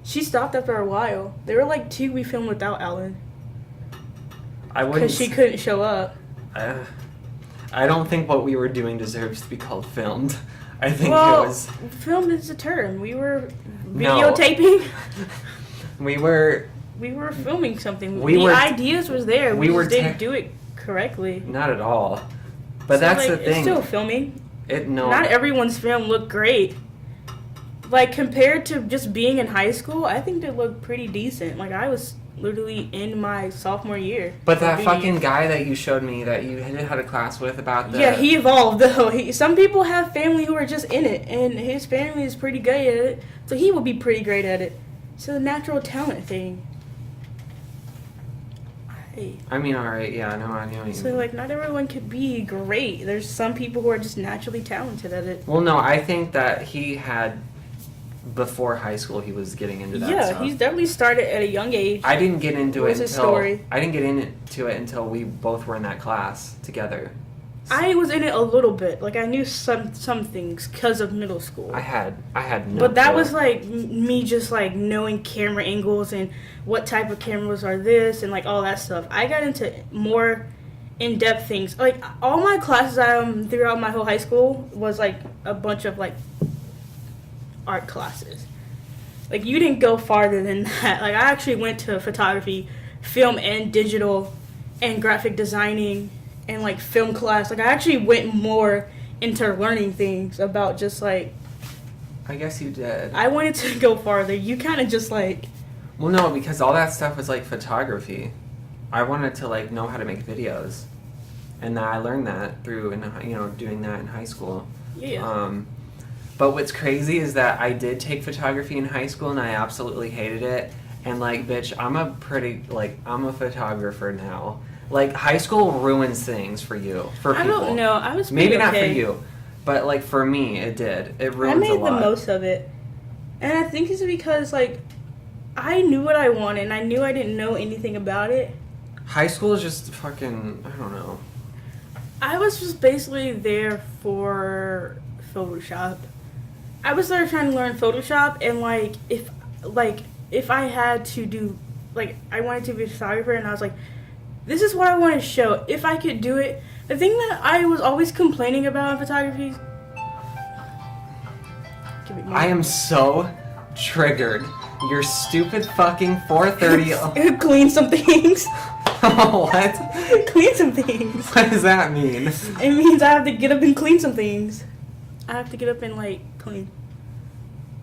She stopped after a while. There were like 2 we filmed without Alan. I wouldn't... Because she couldn't show up. I don't think what we were doing deserves to be called filmed. I think it was... filmed is a term. We were No. videotaping. We were filming something. We the were- ideas was there. We were just didn't do it correctly. Not at all. But So, that's like, the thing. It's still filming. No. Not everyone's film looked great. Like, compared to just being in high school, I think they looked pretty decent. Like, I was literally in my sophomore year. But that Junior fucking year. guy that you showed me that you had a class with about the... Yeah, he evolved, though. Some people have family who are just in it, and his family is pretty good at it, so he will be pretty great at it. It's a natural talent thing. I mean, alright, yeah, no, I know what you So, mean. like, not everyone could be great. There's some people who are just naturally talented at it. Well, no, I think that he had... Before high school, he was getting into that Yeah, stuff. he's definitely started at a young age. I didn't get into What it was his until... story? I didn't get into it until we both were in that class together. I was in it a little bit. Like, I knew some things because of middle school. I had no But that clue. was, like, me just, like, knowing camera angles and what type of cameras are this and, like, all that stuff. I got into more in-depth things. Like, all my classes throughout my whole high school was, like, a bunch of, like, art classes. Like, you didn't go farther than that. Like, I actually went to photography film and digital and graphic designing and like film class. Like I actually went more into learning things about just like I guess you did. I wanted to go farther. You kind of just like Well, no, because all that stuff was like photography. I wanted to like know how to make videos, and then I learned that through doing that in high school. yeah. But what's crazy is that I did take photography in high school and I absolutely hated it. And like, bitch, I'm a photographer now. Like, high school ruins things for you, for people. I don't know. I was Maybe pretty not okay. for you, but like for me, it did. It I ruins a made lot. the most of it, and I think it's because like I knew what I wanted, and I knew I didn't know anything about it. High school is just fucking, I don't know. I was just basically there for Photoshop. I was there trying to learn Photoshop, and if I had to do, like, I wanted to be a photographer, and I was like, this is what I want to show. If I could do it. The thing that I was always complaining about in photography. I am so triggered. Your stupid fucking 4:30. Clean some things. What? Clean some things. What does that mean? It means I have to get up and clean some things. I have to get up and like clean.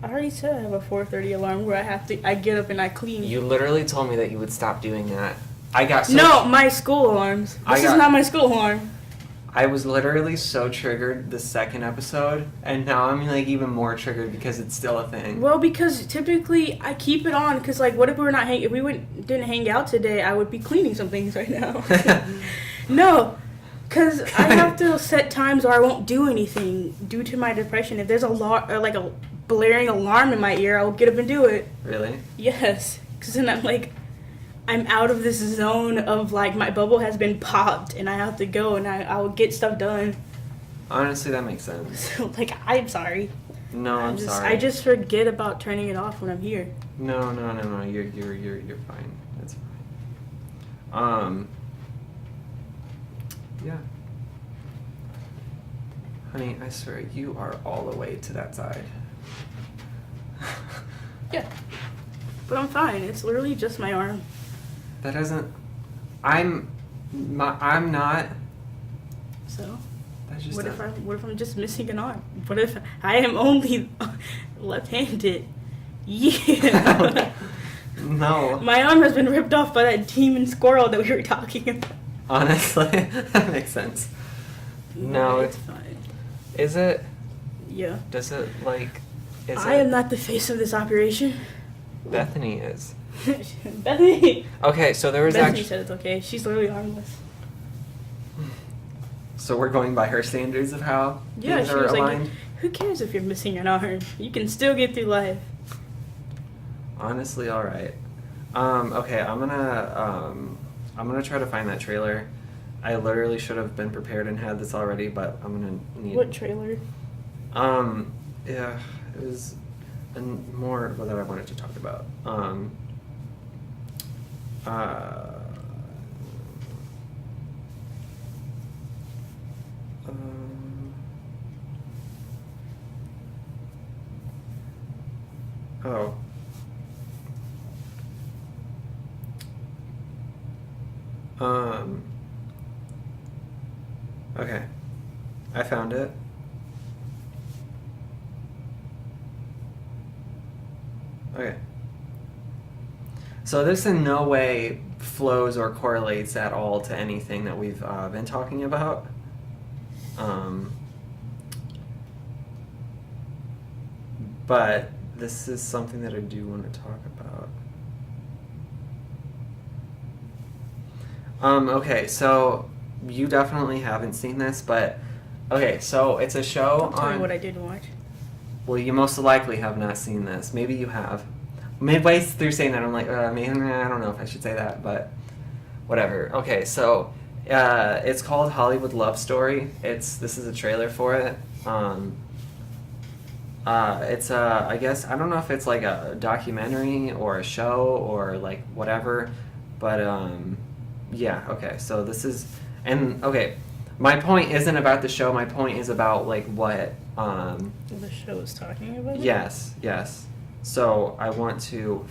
I already said I have a 4:30 alarm where I get up and I clean. You literally told me that you would stop doing that. I got so No, my school alarms. This is not my school alarm. I was literally so triggered the second episode, and now I'm like even more triggered because it's still a thing. Well, because typically I keep it on because like, what if we didn't hang out today? I would be cleaning some things right now. No, because I have to set times or I won't do anything due to my depression. If there's a blaring alarm in my ear, I'll get up and do it. Really? Yes, because then I'm out of this zone of like my bubble has been popped and I have to go and I'll get stuff done. Honestly, that makes sense. So like I'm sorry. No, I'm sorry. I just forget about turning it off when I'm here. No. You're fine. It's fine. Yeah. Honey, I swear you are all the way to that side. Yeah. But I'm fine. It's literally just my arm. That doesn't. I'm not. So. That's just. What if I'm just missing an arm? What if I am only left-handed? Yeah. No. My arm has been ripped off by that demon squirrel that we were talking about. Honestly, that makes sense. No, it's fine. Is it? Yeah. Does it like? I am not the face of this operation. Bethany is. Bethany. Okay, so there was Bethany actually. said it's okay. She's literally armless. So we're going by her standards of how Yeah, things she are was aligned. like, "Who cares if you're missing an arm? You can still get through life." Honestly, all right. Okay, I'm gonna try to find that trailer. I literally should have been prepared and had this already, but I'm gonna need. What trailer? Yeah, it was more that I wanted to talk about. Uh, um, oh. Okay. I found it. Okay. So this in no way flows or correlates at all to anything that we've been talking about. But this is something that I do want to talk about. Okay, so you definitely haven't seen this, but okay, so it's a show Don't tell me on. what I did watch. Well, you most likely have not seen this. Maybe you have. Midway through saying that, I'm like, I don't know if I should say that, but whatever. Okay, so it's called Hollywood Love Story. This is a trailer for it. It's I guess I don't know if it's like a documentary or a show or like whatever, but yeah. Okay, so this is okay. My point isn't about the show. My point is about like what. The show is talking about it? Yes. So I want to.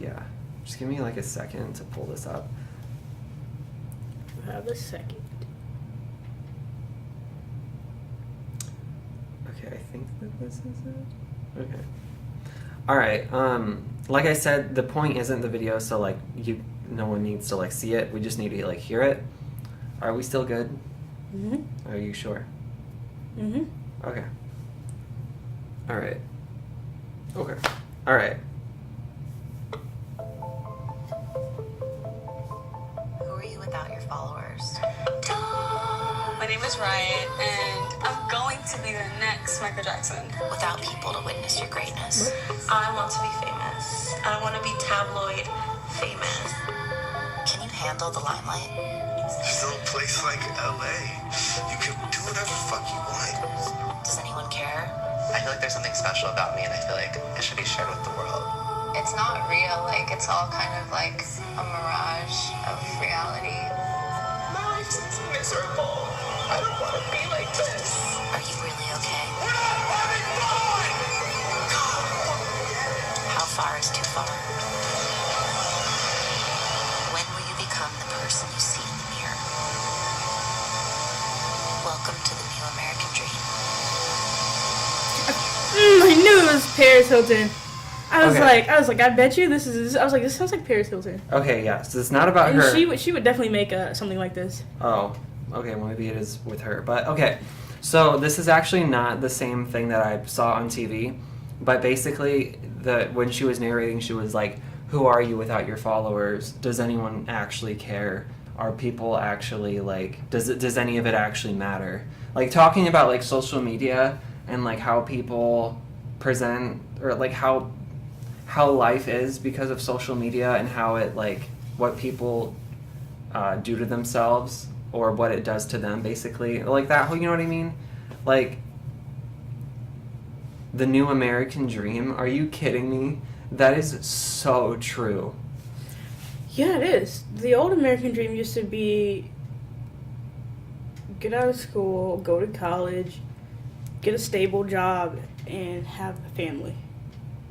Yeah. Just give me like a second to pull this up. You have a second. Okay, I think that this is it. Okay. All right. Like I said, the point isn't the video, so like no one needs to like see it. We just need to like hear it. Are we still good? Mhm. Are you sure? Mhm. Okay. All right. Okay. All right. Who are you without your followers? My name is Riot, and I'm going to be the next Michael Jackson. Without people to witness your greatness. I want to be famous. I want to be tabloid famous. Can you handle the limelight? Still a place like LA. You can do whatever the fuck you want. Does anyone care? I feel like there's something special about me, and I feel like it should be shared with the world. It's not real. Like, it's all kind of like a mirage of reality. My life is miserable. I don't want to be like this. Are you really okay? We're not having fun! How far is too far? When will you become the person you see in the mirror? Welcome to the new American dream. I knew it was Paris Hilton. I was Okay. like, I bet you this is. I was like, this sounds like Paris Hilton. Okay. Yeah. So it's not about And her. she would definitely make something like this. Oh, okay, well maybe it is with her. But okay, so this is actually not the same thing that I saw on TV. But basically, when she was narrating, she was like, "Who are you without your followers? Does anyone actually care? Are people actually like? Does any of it actually matter?" Like talking about like social media and like how people present or like how life is because of social media and how it like what people do to themselves or what it does to them, basically, like that. You know what I mean? Like the new American dream. Are you kidding me? That is so true. Yeah, it is. The old American dream used to be get out of school, go to college, get a stable job, and have a family.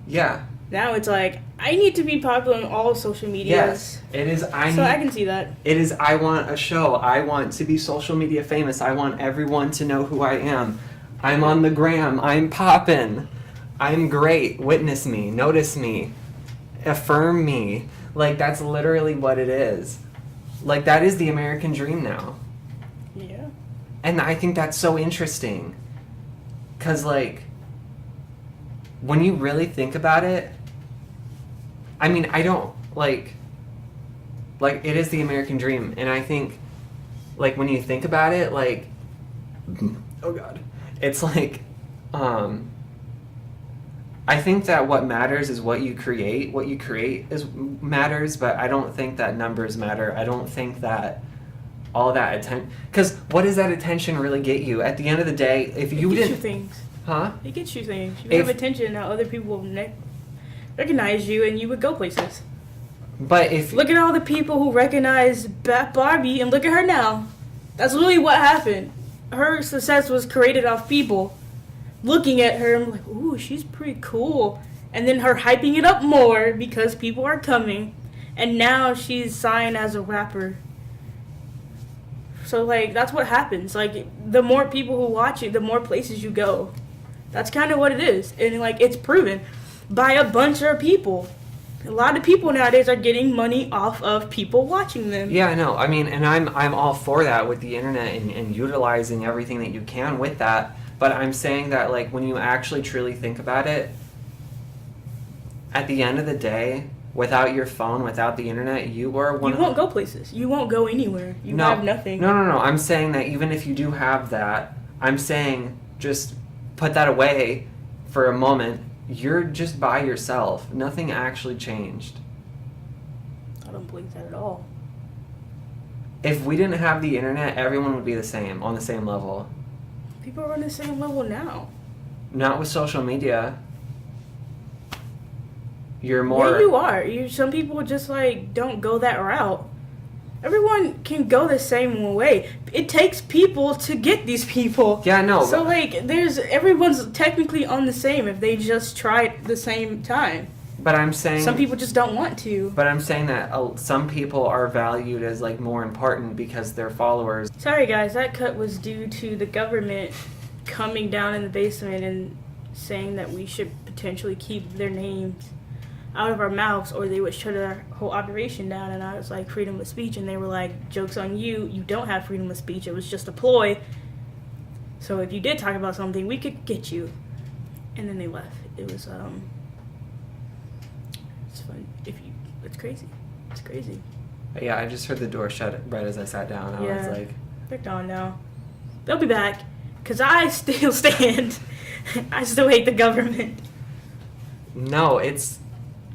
Yeah. Now it's like, I need to be popular on all social medias. Yes. It is. I can see that. It is. I want a show. I want to be social media famous. I want everyone to know who I am. I'm on the gram. I'm poppin'. I'm great. Witness me. Notice me. Affirm me. Like, that's literally what it is. Like, that is the American dream now. Yeah. And I think that's so interesting. Because, like, when you really think about it, I mean, I don't, like, it is the American dream. And I think, like, when you think about it, like, oh, God. It's like, I think that what matters is what you create. What you create matters, but I don't think that numbers matter. I don't think that all that attention... Because what does that attention really get you? At the end of the day, if you It gets didn't... you things. Huh? It gets you things. You If- have attention, now other people will recognize you, and you would go places. But if... Look at all the people who recognize Barbie, and look at her now. That's really what happened. Her success was created off people looking at her and like, ooh, she's pretty cool. And then her hyping it up more because people are coming. And now she's signed as a rapper. So, like, that's what happens. Like, the more people who watch it, the more places you go. That's kind of what it is. And, like, it's proven by a bunch of people. A lot of people nowadays are getting money off of people watching them. Yeah, I know. I mean, and I'm all for that with the internet and utilizing everything that you can with that. But I'm saying that, like, when you actually truly think about it, at the end of the day, without your phone, without the internet, you are one You of won't go places. You won't go anywhere. You No. have nothing. No. I'm saying that even if you do have that, I'm saying just put that away for a moment. You're just by yourself. Nothing actually changed. I don't believe that at all. If we didn't have the internet, everyone would be the same, on the same level. People are on the same level now. Not with social media. You're more... Yeah, you are. Some people just, like, don't go that route. Everyone can go the same way. It takes people to get these people. Yeah, no. So like, everyone's technically on the same if they just try it at the same time. But I'm saying Some people just don't want to. But I'm saying that some people are valued as like more important because they're followers. Sorry guys, that cut was due to the government coming down in the basement and saying that we should potentially keep their names out of our mouths or they would shut our whole operation down. And I was like, freedom of speech, and they were like, joke's on you, you don't have freedom of speech, it was just a ploy. So if you did talk about something, we could get you. And then they left. It was it's fun. It's crazy. It's crazy. Yeah, I just heard the door shut right as I sat down. I was like, they're gone now. They'll be back. Because I still stand. I still hate the government. no, it's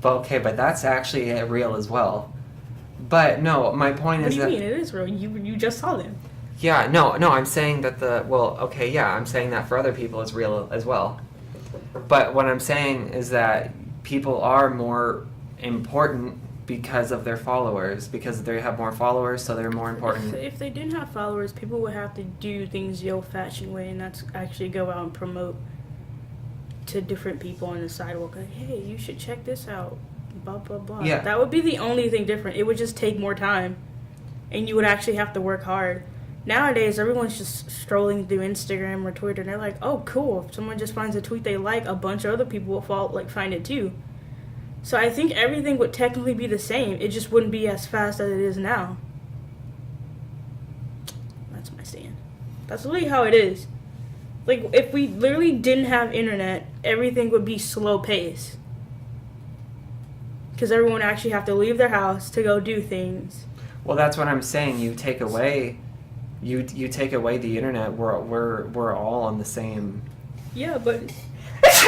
okay, but that's actually real as well. But no, my point What is do you that mean? It is real. You just saw them. yeah, no, I'm saying that I'm saying that for other people it's real as well. But what I'm saying is that people are more important because of their followers, because they have more followers, so they're more important. If they didn't have followers, people would have to do things the old-fashioned way, and that's actually go out and promote to different people on the sidewalk. Like, hey, you should check this out. Blah blah blah. Yeah. That would be the only thing different. It would just take more time, and you would actually have to work hard. Nowadays, everyone's just strolling through Instagram or Twitter, and they're like, "Oh, cool! If someone just finds a tweet they like, a bunch of other people will find it too." So I think everything would technically be the same. It just wouldn't be as fast as it is now. That's my stand. That's literally how it is. Like, if we literally didn't have internet, everything would be slow paced. Because everyone would actually have to leave their house to go do things. Well, that's what I'm saying. You take away the internet. We're all on the same. Yeah, but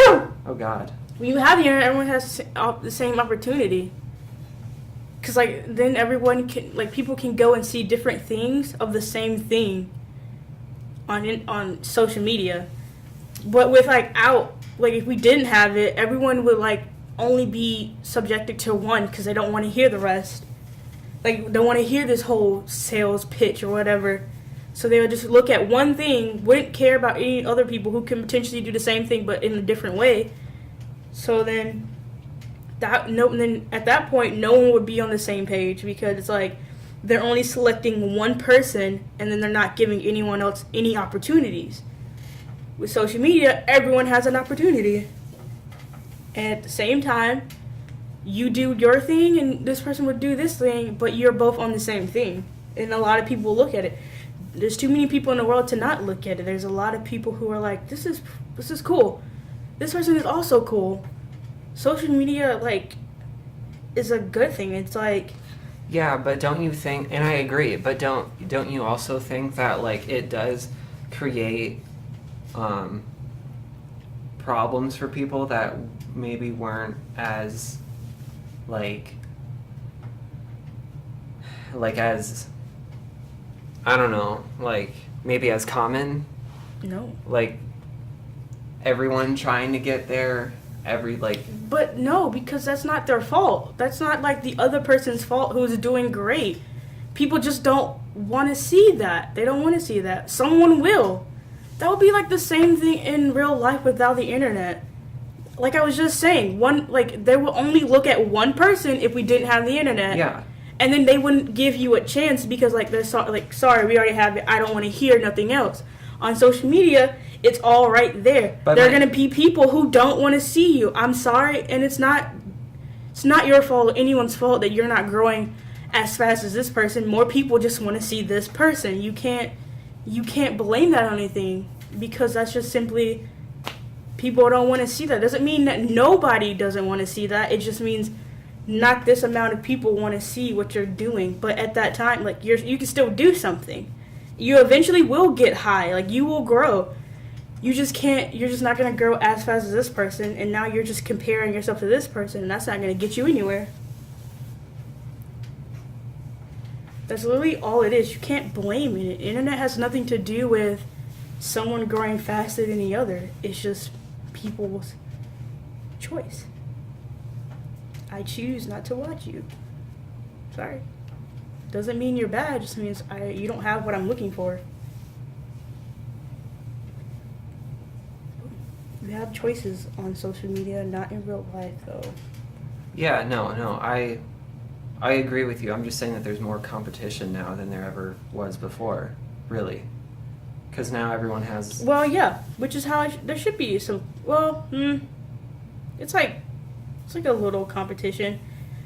Oh God. when you have the internet, everyone has the same opportunity. Because, like, then everyone can, like, people can go and see different things of the same thing on social media. But with, like, if we didn't have it, everyone would, like, only be subjected to one because they don't want to hear the rest. Like, they want to hear this whole sales pitch or whatever. So they would just look at one thing, wouldn't care about any other people who can potentially do the same thing but in a different way. So then at that point, no one would be on the same page because it's like they're only selecting one person and then they're not giving anyone else any opportunities. With social media, everyone has an opportunity. And at the same time, you do your thing and this person would do this thing, but you're both on the same thing. And a lot of people look at it. There's too many people in the world to not look at it. There's a lot of people who are like, this is cool. This person is also cool. Social media, like, is a good thing. It's like... Yeah, but don't you think, and I agree, but don't you also think that, like, it does create problems for people that maybe weren't as, as, I don't know, like, maybe as common? No. Like, everyone trying to get there, But no, because that's not their fault. That's not, like, the other person's fault who's doing great. People just don't want to see that. They don't want to see that. Someone will. That would be, like, the same thing in real life without the internet. Like I was just saying, they would only look at one person if we didn't have the internet. yeah. And then they wouldn't give you a chance because, like, they're sorry, we already have it. I don't want to hear nothing else. On social media, it's all right there. But there are going to be people who don't want to see you. I'm sorry, and it's not your fault or anyone's fault that you're not growing as fast as this person. More people just want to see this person. You can't blame that on anything because that's just simply people don't want to see that. Doesn't mean that nobody doesn't want to see that. It just means not this amount of people want to see what you're doing. But at that time, like, you can still do something. You eventually will get high. Like, you will grow. You're just not going to grow as fast as this person, and now you're just comparing yourself to this person, and that's not going to get you anywhere. That's literally all it is. You can't blame it. Internet has nothing to do with someone growing faster than the other. It's just people's choice. I choose not to watch you. Sorry. Doesn't mean you're bad. Just means you don't have what I'm looking for. You have choices on social media, not in real life, though. Yeah, no, I agree with you. I'm just saying that there's more competition now than there ever was before, really. Because now everyone has... Well, yeah, which is how there should be some. Well, it's like a little competition.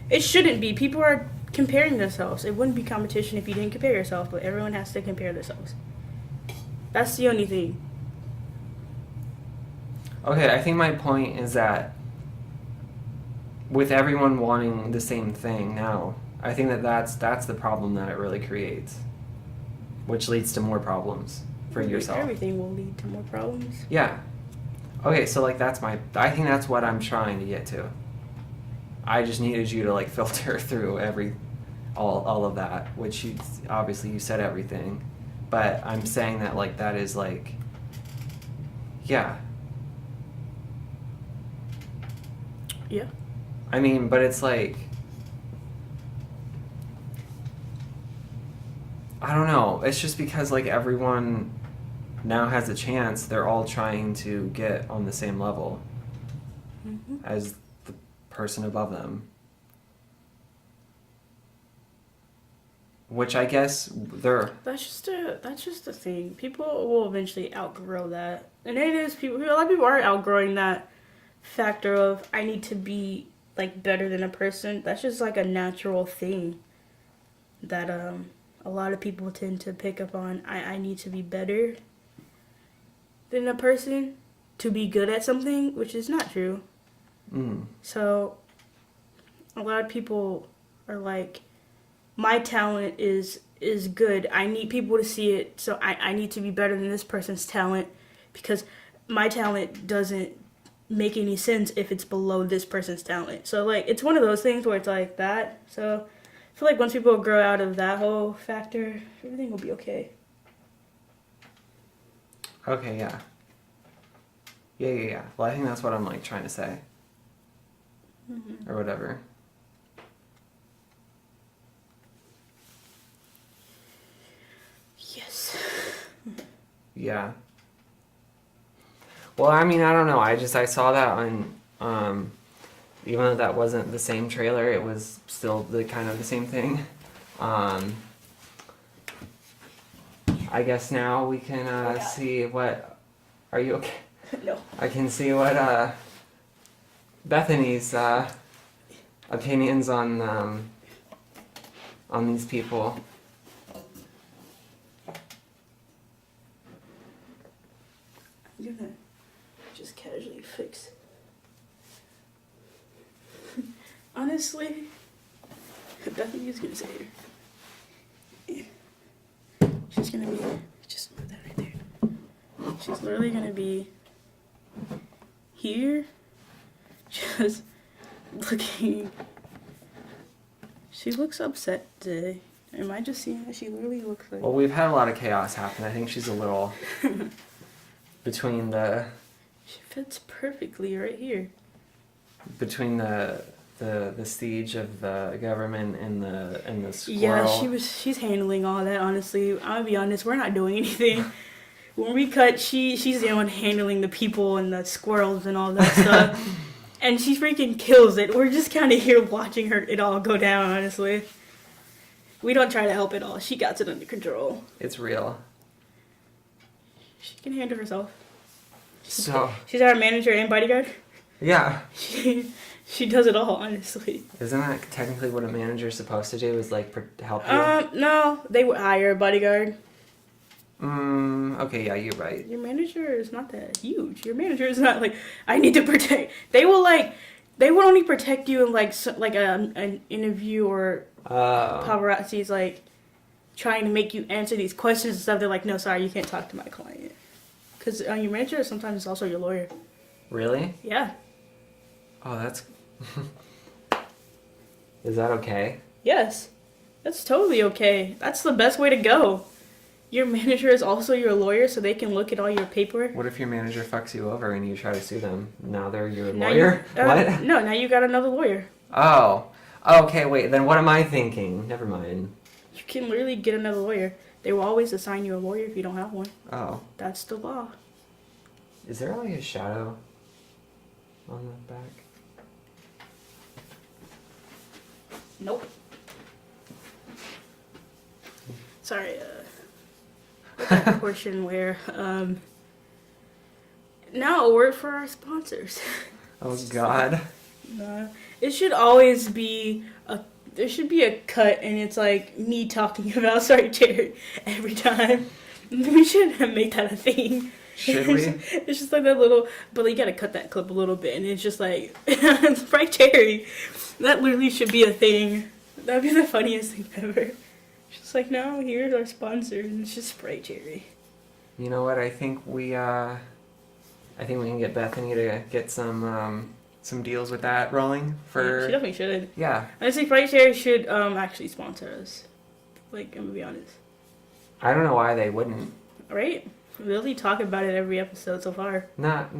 It shouldn't be. People are comparing themselves. It wouldn't be competition if you didn't compare yourself, but everyone has to compare themselves. That's the only thing. Okay, I think my point is that with everyone wanting the same thing now, I think that's the problem that it really creates, which leads to more problems for yourself. Everything will lead to more problems. Yeah. Okay, so like I think that's what I'm trying to get to. I just needed you to like filter through all of that, which you obviously you said everything, but I'm saying that like that is like, yeah. Yeah. I mean, but it's like, I don't know. It's just because like everyone now has a chance. They're all trying to get on the same level as the person above them. Which I guess they're... That's just a thing. People will eventually outgrow that. And it is a lot of people are outgrowing that factor of I need to be like better than a person. That's just like a natural thing that a lot of people tend to pick up on. I need to be better than a person to be good at something, which is not true. So a lot of people are like, my talent is good. I need people to see it, so I need to be better than this person's talent because my talent doesn't make any sense if it's below this person's talent. So like it's one of those things where it's like that. So I feel like once people grow out of that whole factor, everything will be okay. Okay, yeah. Yeah. Well, I think that's what I'm like trying to say. Or whatever. Yes. Yeah. Well, I mean, I don't know. I saw that on, even though that wasn't the same trailer, it was still the kind of the same thing. I guess now we can see what. Are you okay? No. I can see what Bethany's opinions on these people. I'm gonna just casually fix. Honestly, Bethany's gonna say here. Yeah. She's gonna be just move that right there. She's literally gonna be here, just looking. She looks upset today. Am I just seeing that she literally looks like? Well, we've had a lot of chaos happen. I think she's a little between the. She fits perfectly right here. Between the siege of the government and the squirrel. Yeah, she's handling all that, honestly. I'm gonna be honest, we're not doing anything. When we cut, she's the one handling the people and the squirrels and all that stuff. And she freaking kills it. We're just kind of here watching it all go down, honestly. We don't try to help at all. She got it under control. It's real. She can handle herself. So. She's our manager and bodyguard. Yeah. She does it all, honestly. Isn't that technically what a manager's supposed to do? Is like help you? No, they would hire a bodyguard. Okay, yeah, you're right. Your manager is not that huge. Your manager is not like I need to protect. They will only protect you in like an interview or paparazzi's like trying to make you answer these questions and stuff. They're like, no, sorry, you can't talk to my client. Because your manager sometimes is also your lawyer. Really? Yeah. Oh, that's. Is that okay? Yes, that's totally okay. That's the best way to go. Your manager is also your lawyer, so they can look at all your paperwork. What if your manager fucks you over and you try to sue them? Now they're your lawyer? What? No, now you got another lawyer. Oh. Okay, wait, then what am I thinking? Never mind. You're can literally get another lawyer. They will always assign you a lawyer if you don't have one. Oh. That's the law. Is there like a shadow on the back? Nope. Sorry, that portion where, now a word for our sponsors. Oh God. It should always be there should be a cut and it's like me talking about Sorry Cherry every time. We should make that a thing. Should we? It's just like that little, but you gotta cut that clip a little bit and it's just like, Sprite Cherry. That literally should be a thing. That'd be the funniest thing ever. Just like, no, here's our sponsor and it's just Sprite Cherry. You know what? I think we can get Bethany to get some deals with that rolling for. She definitely should. Yeah. I think Sprite Cherry should actually sponsor us. Like, I'm gonna be honest. I don't know why they wouldn't. Right? We really talk about it every episode so far. Not.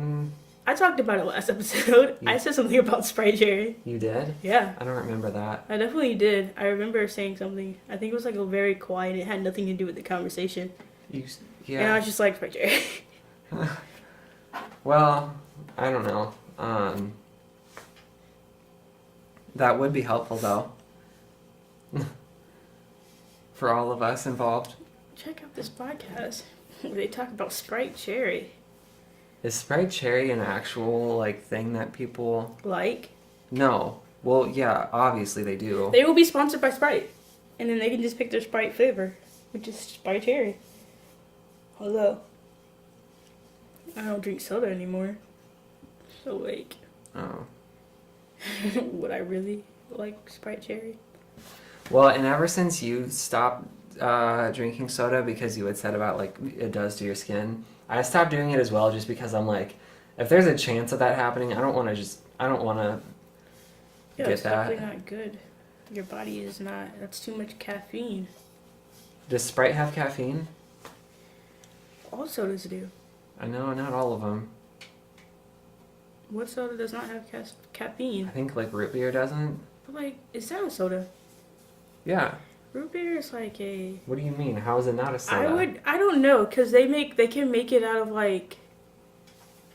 I talked about it last episode. Yeah. I said something about Sprite Cherry. You did? Yeah. I don't remember that. I definitely did. I remember saying something. I think it was like a very quiet. It had nothing to do with the conversation. Yeah. And I was just like, Sprite Cherry. Well, I don't know. That would be helpful though. For all of us involved. Check out this podcast where they talk about Sprite Cherry. Is Sprite Cherry an actual like thing that people? Like? No. Well, yeah, obviously they do. They will be sponsored by Sprite. And then they can just pick their Sprite flavor, which is Sprite Cherry. Although, I don't drink soda anymore. So, like, Oh. would I really like Sprite Cherry? Well, and ever since you stopped drinking soda because you had said about like it does to your skin, I stopped doing it as well just because I'm like, if there's a chance of that happening, I don't want to Yeah, get it's that. definitely not good. Your body is not. That's too much caffeine. Does Sprite have caffeine? All sodas do. I know, not all of them. What soda does not have caffeine? I think like root beer doesn't. But like, is that a soda? Yeah. Root beer is like a. What do you mean? How is it not a soda? I don't know, cause they can make it out of like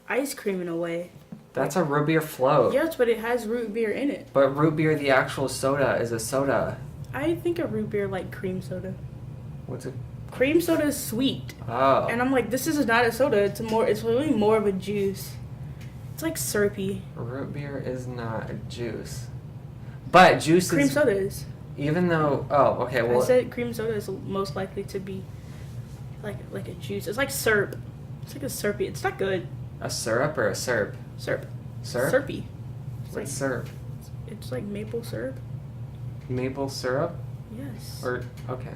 ice cream in a way. That's a root beer float. Yes, but it has root beer in it. But root beer, the actual soda, is a soda. I think a root beer like cream soda. What's it? Cream soda is sweet, Oh. and I'm like, this is not a soda. It's really more of a juice. It's like syrupy. Root beer is not a juice. But juice Cream is. soda is. Even though. Oh, okay, well. I said cream soda is most likely to be like a juice. It's like syrup. It's like a syrupy. It's not good. A syrup or a syrup? Syrup. Syrup? Syrupy. It's like What's syrup? it's like maple syrup. Maple syrup? Yes. Or. Okay.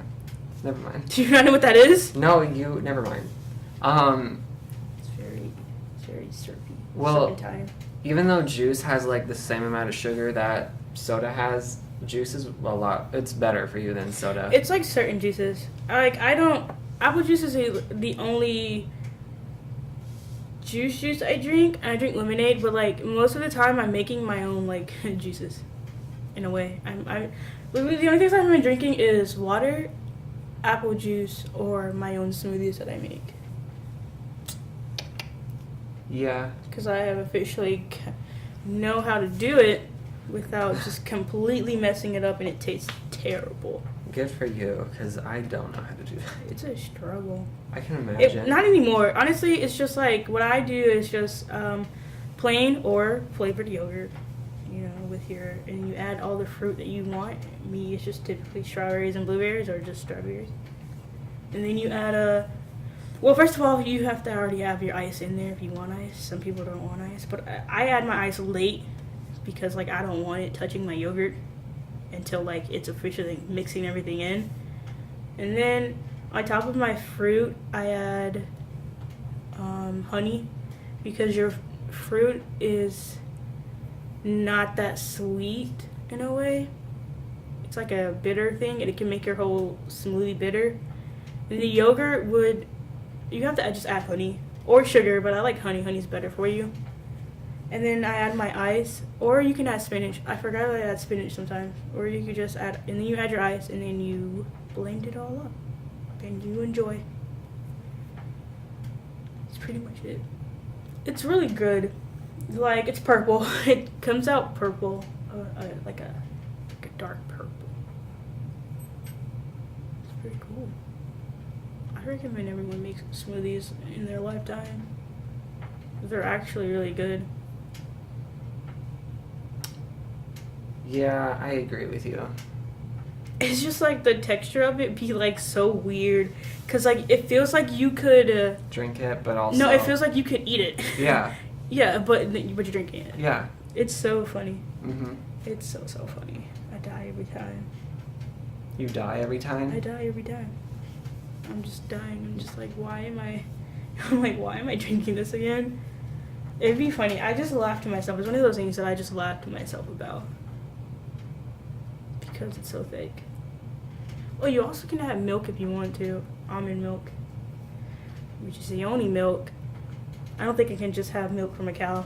Never mind. Do you not know what that is? No, you. Never mind. It's very syrupy. Well, Serpentine. Even though juice has like the same amount of sugar that soda has, juice is a lot. It's better for you than soda. It's like certain juices. Apple juice is the only juice I drink. And I drink lemonade, but like most of the time I'm making my own like juices. In a way, I literally the only things I've been drinking is water, apple juice, or my own smoothies that I make. Yeah. Because I have officially know how to do it without just completely messing it up, and it tastes terrible. Good for you, because I don't know how to do that. It's a struggle. I can imagine. Not anymore. Honestly, it's just like what I do is just plain or flavored yogurt, you know, and you add all the fruit that you want. Me, it's just typically strawberries and blueberries, or just strawberries. And then you add well, first of all, you have to already have your ice in there if you want ice. Some people don't want ice, but I add my ice late because like I don't want it touching my yogurt until like it's officially mixing everything in. And then on top of my fruit, I add honey because your fruit is not that sweet in a way. It's like a bitter thing, and it can make your whole smoothie bitter. And the yogurt you have to just add honey or sugar, but I like honey. Honey's better for you. And then I add my ice, or you can add spinach. I forgot that I add spinach sometimes. Or you could just add, and then you add your ice, and then you blend it all up. And you enjoy. That's pretty much it. It's really good. Like, it's purple. It comes out purple. Like a dark purple. It's pretty cool. I recommend everyone make smoothies in their lifetime. They're actually really good. Yeah, I agree with you. It's just like the texture of it be like so weird. Cause like it feels like you could Drink it, but also... no, it feels like you could eat it. Yeah. Yeah, but you're drinking it. Yeah. It's so funny. Mm-hmm. It's so funny. I die every time. You die every time? I die every time. I'm just dying. I'm just like, why am I? I'm like, why am I drinking this again? It'd be funny. I just laugh to myself. It's one of those things that I just laugh to myself about because it's so fake. Well, you also can have milk if you want to. Almond milk, which is the only milk. I don't think I can just have milk from a cow.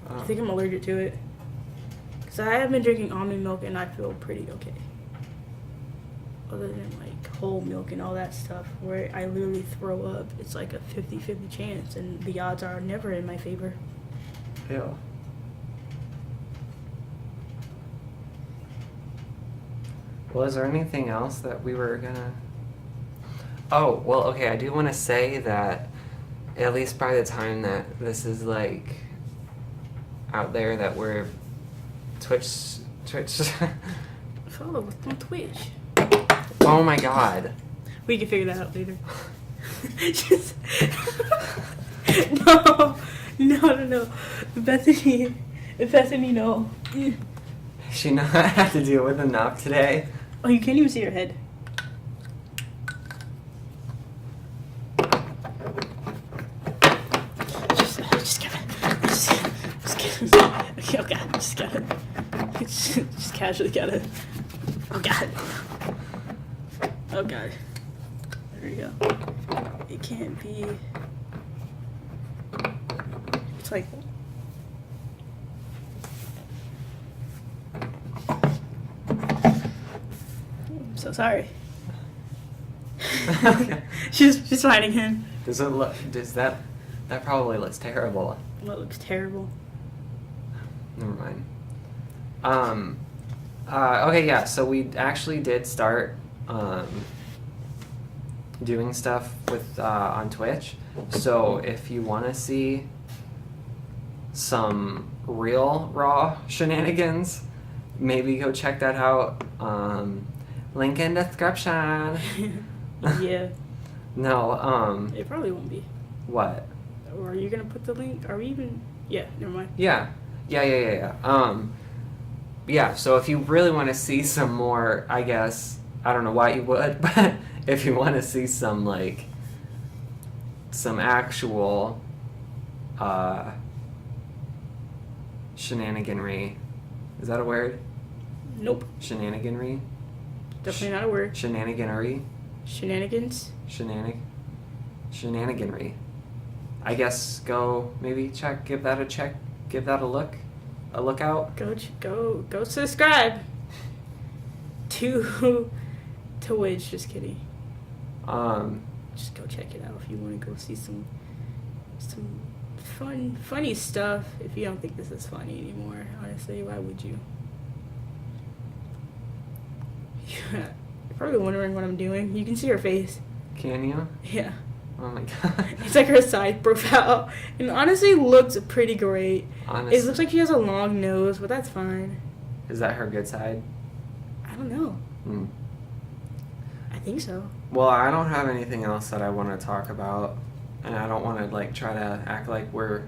I think I'm allergic to it. Because I have been drinking almond milk and I feel pretty okay. Other than like whole milk and all that stuff where I literally throw up. It's like a 50-50 chance and the odds are never in my favor. Ew. Well, is there anything else that we were gonna... Oh, well, okay, I do want to say that at least by the time that this is, like, out there, that we're Twitch... Follow us on Twitch. Oh my god. We can figure that out later. Just... No. Bethany, no. She not had to deal with enough today. Oh, you can't even see your head. Just okay, oh god, just casually gotta. Oh god. Oh god. There we go. It can't be. It's like. I'm so sorry. Okay. She's finding him. Does that probably looks terrible. That looks terrible. Never mind. Okay, yeah, so we actually did start doing stuff with on Twitch. So if you want to see some real raw shenanigans, maybe go check that out. Link in description. Yeah. No, It probably won't be. what? Or are you gonna put the link? Are we even? Yeah, never mind. Yeah. Yeah, so if you really want to see some more, I guess, I don't know why you would, but if you want to see some, like, some actual, shenaniganry. Is that a word? Nope. Shenaniganry? Definitely not a word. Shenaniganery? Shenanigans. Shenaniganry. I guess go maybe give that a check, give that a look, a look out. Go subscribe to Twitch. Just kidding. Just go check it out if you want to go see some funny stuff. If you don't think this is funny anymore, honestly, why would you? Yeah, you're probably wondering what I'm doing. You can see her face. Can you? Yeah. Oh my god. It's like her side profile. And honestly looks pretty great. Honestly. It looks like she has a long nose, but that's fine. Is that her good side? I don't know. Hmm. I think so. Well, I don't have anything else that I want to talk about, and I don't want to like try to act like we're.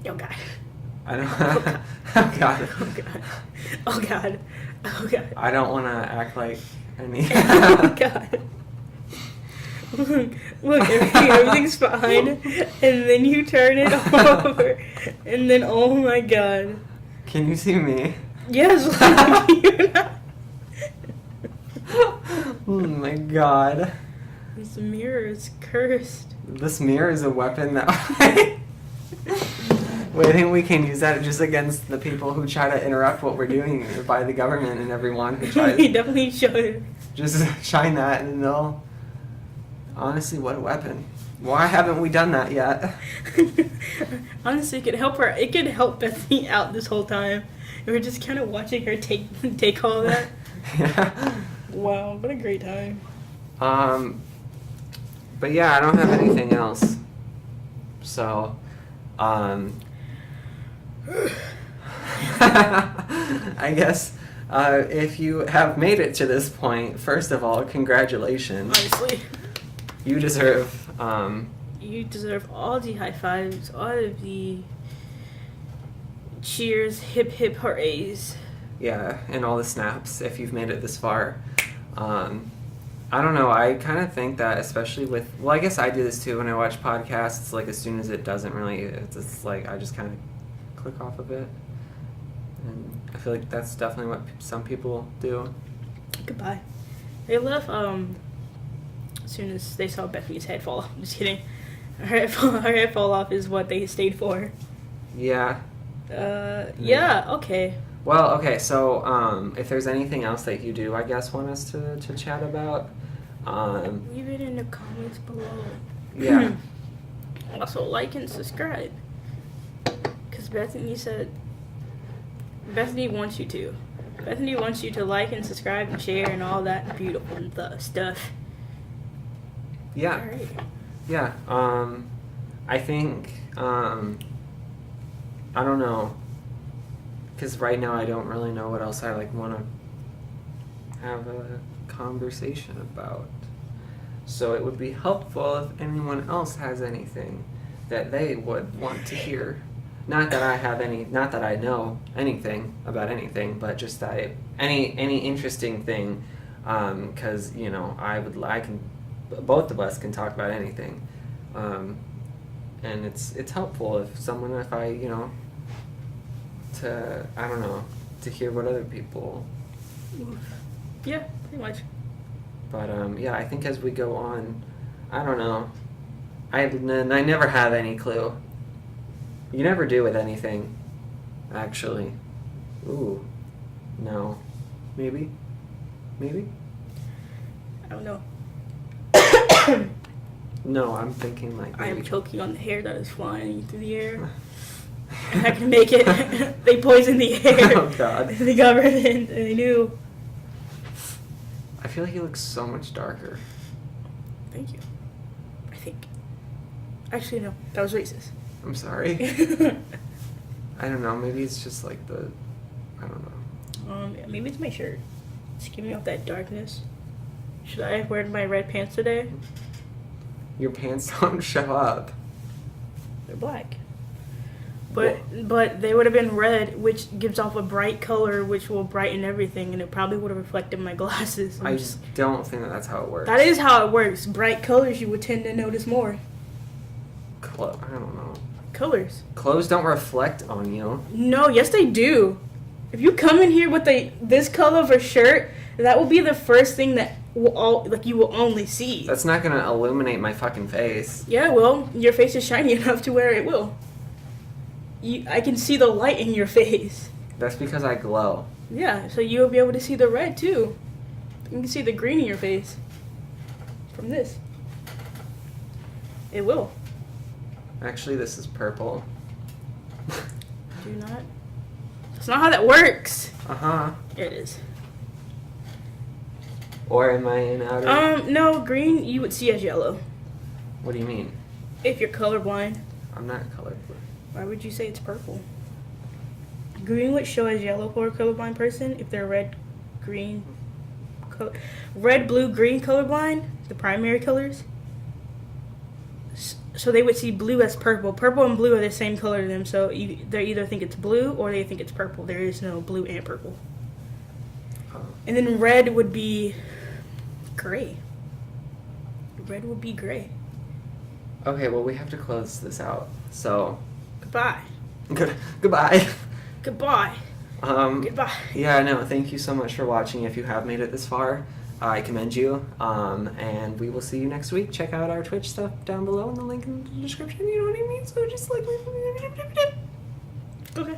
Oh god. I don't. Oh god. Oh god. Oh god. Oh god. I don't want to act like any. Oh god. Look, everything's fine, and then you turn it over, and then oh my god. Can you see me? Yes, like, you're not. Oh my god. This mirror is cursed. This mirror is a weapon that Well, I think we can use that just against the people who try to interrupt what we're doing by the government and everyone who We tries. definitely should. Just shine that and they'll. Honestly, what a weapon. Why haven't we done that yet? Honestly, it could help her. It could help Bethany out this whole time. And we're just kind of watching her take all that. Yeah. Wow, what a great time. But yeah, I don't have anything else. So, I guess if you have made it to this point, first of all, congratulations. Honestly, You deserve. you deserve all the high fives, all of the cheers, hip hip hoorays. Yeah, and all the snaps if you've made it this far. I don't know. I kind of think that, especially with, well, I guess I do this too when I watch podcasts. Like as soon as it doesn't really, it's like I just kind of click off of it, and I feel like that's definitely what some people do. Goodbye. They left as soon as they saw Bethany's head fall off. I'm just kidding. Her head fall off is what they stayed for. Yeah. Yeah, okay. Well, okay. So, if there's anything else that you do, I guess want us to chat about. Leave it in the comments below. Yeah. Also, like and subscribe. Because Bethany said... Bethany wants you to. Bethany wants you to like and subscribe and share and all that beautiful stuff. Yeah. Alright. Yeah. I think. I don't know. Because right now I don't really know what else I want to have a conversation about. So it would be helpful if anyone else has anything that they would want to hear. Not that I know anything about anything, but just that any interesting thing. Because both of us can talk about anything. And it's helpful if to hear what other people. Yeah, pretty much. But yeah, I think as we go on, I don't know. I never have any clue. You never do with anything, actually. Ooh, no, maybe. I don't know. No, I'm thinking like I am maybe. choking on the hair that is flying through the air. And I can make it. They poisoned the air. Oh God. The government, and they knew. I feel like he looks so much darker. Thank you. I think. Actually, no. That was racist. I'm sorry. I don't know. Maybe it's just like I don't know. Yeah, maybe it's my shirt. It's giving me off that darkness. Should I have worn my red pants today? Your pants don't show up. They're black. But they would have been red, which gives off a bright color, which will brighten everything, and it probably would have reflected my glasses. I don't think that's how it works. That is how it works. Bright colors you would tend to notice more. I don't know. Colors. Clothes don't reflect on you. No, yes they do. If you come in here with this color of a shirt, that will be the first thing that you will only see. That's not gonna illuminate my fucking face. Yeah, well, your face is shiny enough to where it will. I can see the light in your face. That's because I glow. Yeah, so you'll be able to see the red too. You can see the green in your face from this. It will. Actually, this is purple. Do not. That's not how that works. Uh-huh. There it is. Or am I in outer? No, green you would see as yellow. What do you mean? If you're colorblind. I'm not colorblind. Why would you say it's purple? Green would show as yellow for a colorblind person if they're red, blue, green colorblind, the primary colors. So they would see blue as purple. Purple and blue are the same color to them, so they either think it's blue or they think it's purple. There is no blue and purple. Oh. And then red would be gray. Red would be gray. Okay, well, we have to close this out. So, Goodbye. goodbye. Goodbye. Goodbye. Yeah, no, thank you so much for watching. If you have made it this far, I commend you. And we will see you next week. Check out our Twitch stuff down below in the link in the description. You know what I mean? So just like... Okay.